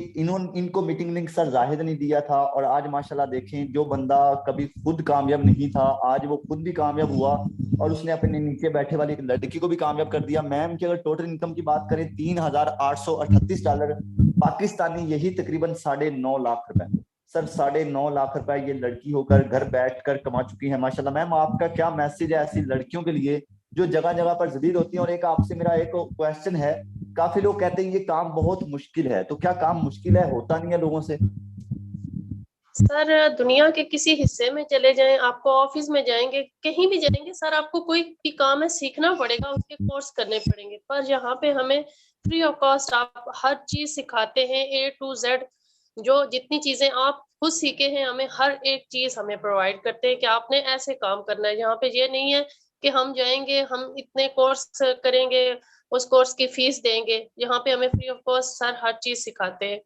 इनको मीटिंग लिंक सर जाहिद ने दिया था। और आज माशाल्लाह देखें जो बंदा कभी खुद कामयाब नहीं था आज वो खुद भी कामयाब हुआ और उसने अपने नीचे बैठे वाली एक लड़की को भी कामयाब कर दिया। मैम की अगर टोटल इनकम की बात करें $3838 पाकिस्तानी, यही तकरीबन 9.5 लाख रुपए। सर 9.5 लाख रुपए ये लड़की होकर घर बैठ कर कमा चुकी है माशाल्लाह। मैम आपका क्या मैसेज है ऐसी लड़कियों के लिए जो जगह जगह पर जलील होती हैं? और एक आपसे मेरा एक क्वेश्चन है, काफी लोग कहते हैं ये काम बहुत मुश्किल है, तो क्या काम मुश्किल है? होता नहीं है लोगों से? सर दुनिया के किसी हिस्से में चले जाएं, आपको ऑफिस में जाएंगे, कहीं भी जाएंगे सर, आपको कोई भी काम है सीखना पड़ेगा, उसके कोर्स करने पड़ेंगे। पर यहाँ पे हमें फ्री ऑफ कॉस्ट आप हर चीज सिखाते हैं, A to Z। जो जितनी चीजें आप खुद सीखे हैं हमें हर एक चीज हमें प्रोवाइड करते हैं कि आपने ऐसे काम करना है। यहाँ पे ये नहीं है कि हम जाएंगे हम इतने कोर्स करेंगे उस कोर्स की फीस देंगे। यहाँ पे हमें फ्री ऑफ कॉस्ट सर हर चीज सिखाते हैं।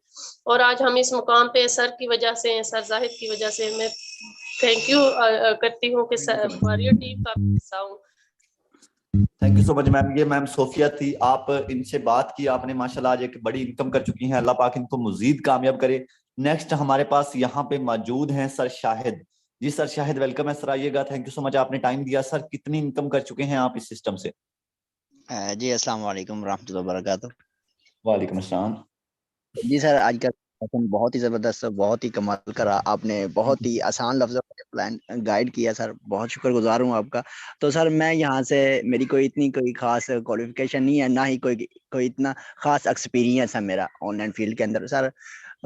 और आज हम इस मुकाम पे सर की वजह से, सर जाहिद की वजह से मैं थैंक यू करती हूँ कि वॉरियर टीम का हिस्सा हूँ। Thank you so much ma'am. ये मैम सोफिया थी, आप इनसे बात की आपने, माशाल्लाह आज एक बड़ी इनकम कर चुकी हैं। अल्लाह पाक इनको मजीद कामयाब करे। नेक्स्ट हमारे पास यहाँ पे मौजूद हैं सर शाहिद। जी सर शाहिद वेलकम है सर, आइएगा। थैंक यू सो मच आपने टाइम दिया। सर कितनी इनकम कर चुके हैं आप इस सिस्टम से? जी अस्सलाम वालेकुम रहमतुल्लाहि व बरकातुहू। वालेकुम अस्सलाम। जी सर आज का सेशन बहुत ही ज़बरदस्त, बहुत ही कमाल करा आपने, बहुत ही आसान लफ्ज़ों में प्लान गाइड किया सर, बहुत शुक्रगुजार हूँ आपका। तो सर मैं यहाँ से, मेरी कोई ख़ास क्वालिफिकेशन नहीं है, ना ही कोई इतना ख़ास एक्सपीरियंस है मेरा ऑनलाइन फील्ड के अंदर। सर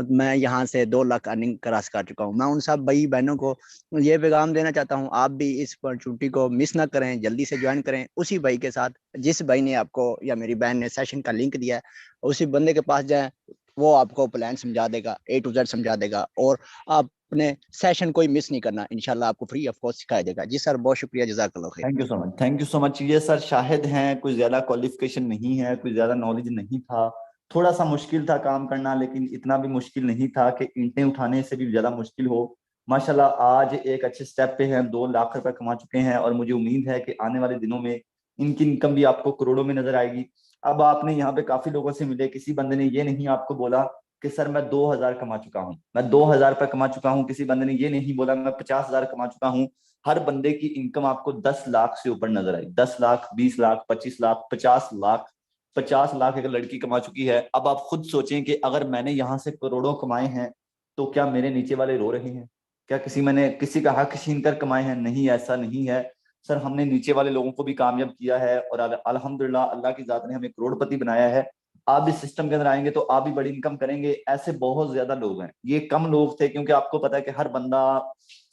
मैं यहाँ से 2 लाख अर्निंग क्रॉस कर चुका हूँ। मैं उन सब भाई बहनों को ये पैगाम देना चाहता हूँ, आप भी इस अपॉर्चुनिटी को मिस ना करें, जल्दी से ज्वाइन करें उसी भाई के साथ जिस भाई ने आपको या मेरी बहन ने सेशन का लिंक दिया है। उसी बंदे के पास जाएं, वो आपको प्लान समझा देगा, A to Z समझा देगा और आपने सेशन कोई मिस नहीं करना। इंशाल्लाह आपको फ्री ऑफ कॉस्ट सिखाया जाएगा। जी सर बहुत शुक्रिया, जज़ाकल्लाह खैर। Thank you so much, thank you so much. ये सर शाहिद हैं, कोई ज्यादा क्वालिफिकेशन नहीं है, कोई ज्यादा नॉलेज नहीं था, थोड़ा सा मुश्किल था काम करना, लेकिन इतना भी मुश्किल नहीं था कि ईंटें उठाने से भी ज्यादा मुश्किल हो। माशाल्लाह आज एक अच्छे स्टेप पे हैं, 2 लाख रुपए कमा चुके हैं और मुझे उम्मीद है कि आने वाले दिनों में इनकी इनकम भी आपको करोड़ों में नजर आएगी। अब आपने यहाँ पे काफी लोगों से मिले, किसी बंदे ने ये नहीं आपको बोला कि सर मैं 2000 कमा चुका हूँ, मैं 2000 रुपए कमा चुका हूँ। किसी बंदे ने ये नहीं बोला मैं 50,000 कमा चुका हूँ। हर बंदे की इनकम आपको 10 लाख से ऊपर नजर आई। 10 लाख, 20 लाख, 25 लाख, 50 लाख। 50 लाख एक लड़की कमा चुकी है। अब आप खुद सोचें कि अगर मैंने यहाँ से करोड़ों कमाए हैं तो क्या मेरे नीचे वाले रो रहे हैं? क्या मैंने किसी का हक छीन कर कमाए हैं? नहीं, ऐसा नहीं है सर। हमने नीचे वाले लोगों को भी कामयाब किया है और अल्हम्दुलिल्लाह अल्लाह की जात ने हमें करोड़पति बनाया है। आप इस सिस्टम के अंदर आएंगे तो आप भी बड़ी इनकम करेंगे। ऐसे बहुत ज्यादा लोग हैं, ये कम लोग थे क्योंकि आपको पता है कि हर बंदा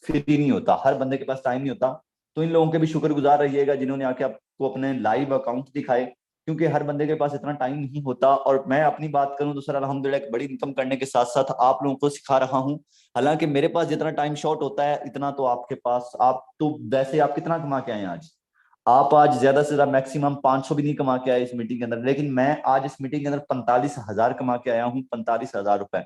फ्री नहीं होता, हर बंदे के पास टाइम नहीं होता। तो इन लोगों के भी शुक्रगुजार रहिएगा जिन्होंने आके आपको अपने लाइव अकाउंट दिखाए, क्योंकि हर बंदे के पास इतना टाइम नहीं होता। और मैं अपनी बात करूं तो सर अल्हम्दुलिल्लाह एक बड़ी इनकम करने के साथ साथ आप लोगों को सिखा रहा हूं। हालांकि मेरे पास जितना टाइम शॉर्ट होता है इतना तो आपके पास, आप तो वैसे आप कितना कमा के आए आज? आप आज ज्यादा से ज्यादा मैक्सिमम 500 भी नहीं कमा के आए इस मीटिंग के अंदर, लेकिन मैं आज इस मीटिंग के अंदर 45,000 कमा के आया हूँ। 45,000 रुपए।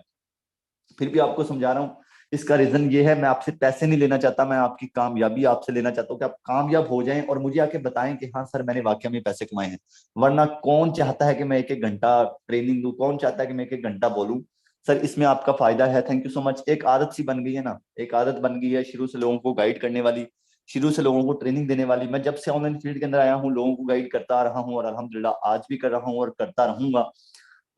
फिर भी आपको समझा रहा हूँ, इसका रीजन ये है, मैं आपसे पैसे नहीं लेना चाहता, मैं आपकी कामयाबी आपसे लेना चाहता हूँ कि आप कामयाब हो जाएं और मुझे आके बताएं कि हाँ सर मैंने वाकई में पैसे कमाए हैं। वरना कौन चाहता है कि मैं 1-1 घंटा ट्रेनिंग दूं, कौन चाहता है कि मैं 1-1 घंटा बोलूं? सर इसमें आपका फायदा है, थैंक यू सो मच। एक आदत सी बन गई है ना, एक आदत बन गई है शुरू से लोगों को गाइड करने वाली, शुरू से लोगों को ट्रेनिंग देने वाली। मैं जब से ऑनलाइन फील्ड के अंदर आया हूँ लोगों को गाइड करता रहा हूँ, और अल्हम्दुलिल्लाह आज भी कर रहा हूँ और करता रहूंगा।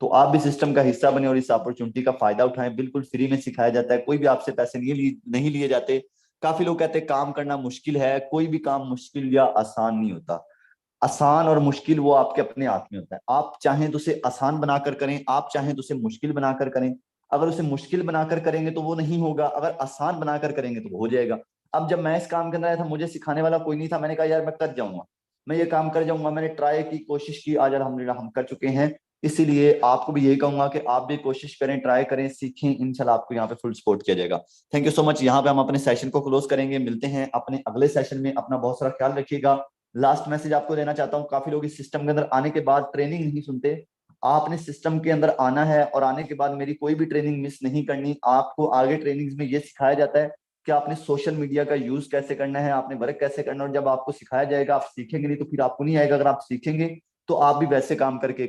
तो आप भी सिस्टम का हिस्सा बने और इस अपॉर्चुनिटी का फायदा उठाएं। बिल्कुल फ्री में सिखाया जाता है, कोई भी आपसे पैसे नहीं लिए जाते। काफी लोग कहते हैं काम करना मुश्किल है, कोई भी काम मुश्किल या आसान नहीं होता। आसान और मुश्किल वो आपके अपने हाथ में होता है। आप चाहें तो उसे आसान बनाकर करें, आप चाहें तो उसे मुश्किल बनाकर करें। अगर उसे मुश्किल बनाकर करेंगे तो वो नहीं होगा, अगर आसान बनाकर करेंगे तो वो हो जाएगा। अब जब मैं इस काम के अंदर आया था मुझे सिखाने वाला कोई नहीं था, मैंने कहा यार मैं कर जाऊंगा, मैं ये काम कर जाऊंगा। मैंने ट्राई की, कोशिश की, आज अल्हम्दुलिल्लाह हम कर चुके हैं। इसीलिए आपको भी यही कहूंगा कि आप भी कोशिश करें, ट्राई करें, सीखें, इंशाल्लाह आपको यहाँ पे फुल सपोर्ट किया जाएगा। Thank you so much. यहाँ पे हम अपने सेशन को क्लोज करेंगे, मिलते हैं अपने अगले सेशन में। अपना बहुत सारा ख्याल रखिएगा। लास्ट मैसेज आपको देना चाहता हूँ, काफी लोग इस सिस्टम के अंदर आने के बाद ट्रेनिंग नहीं सुनते। आपने सिस्टम के अंदर आना है और आने के बाद मेरी कोई भी ट्रेनिंग मिस नहीं करनी। आपको आगे ट्रेनिंग्स में ये सिखाया जाता है कि आपने सोशल मीडिया का यूज कैसे करना है, आपने वर्क कैसे करना है। और जब आपको सिखाया जाएगा आप सीखेंगे, नहीं तो फिर आपको नहीं आएगा। अगर आप सीखेंगे तो आप भी वैसे काम करके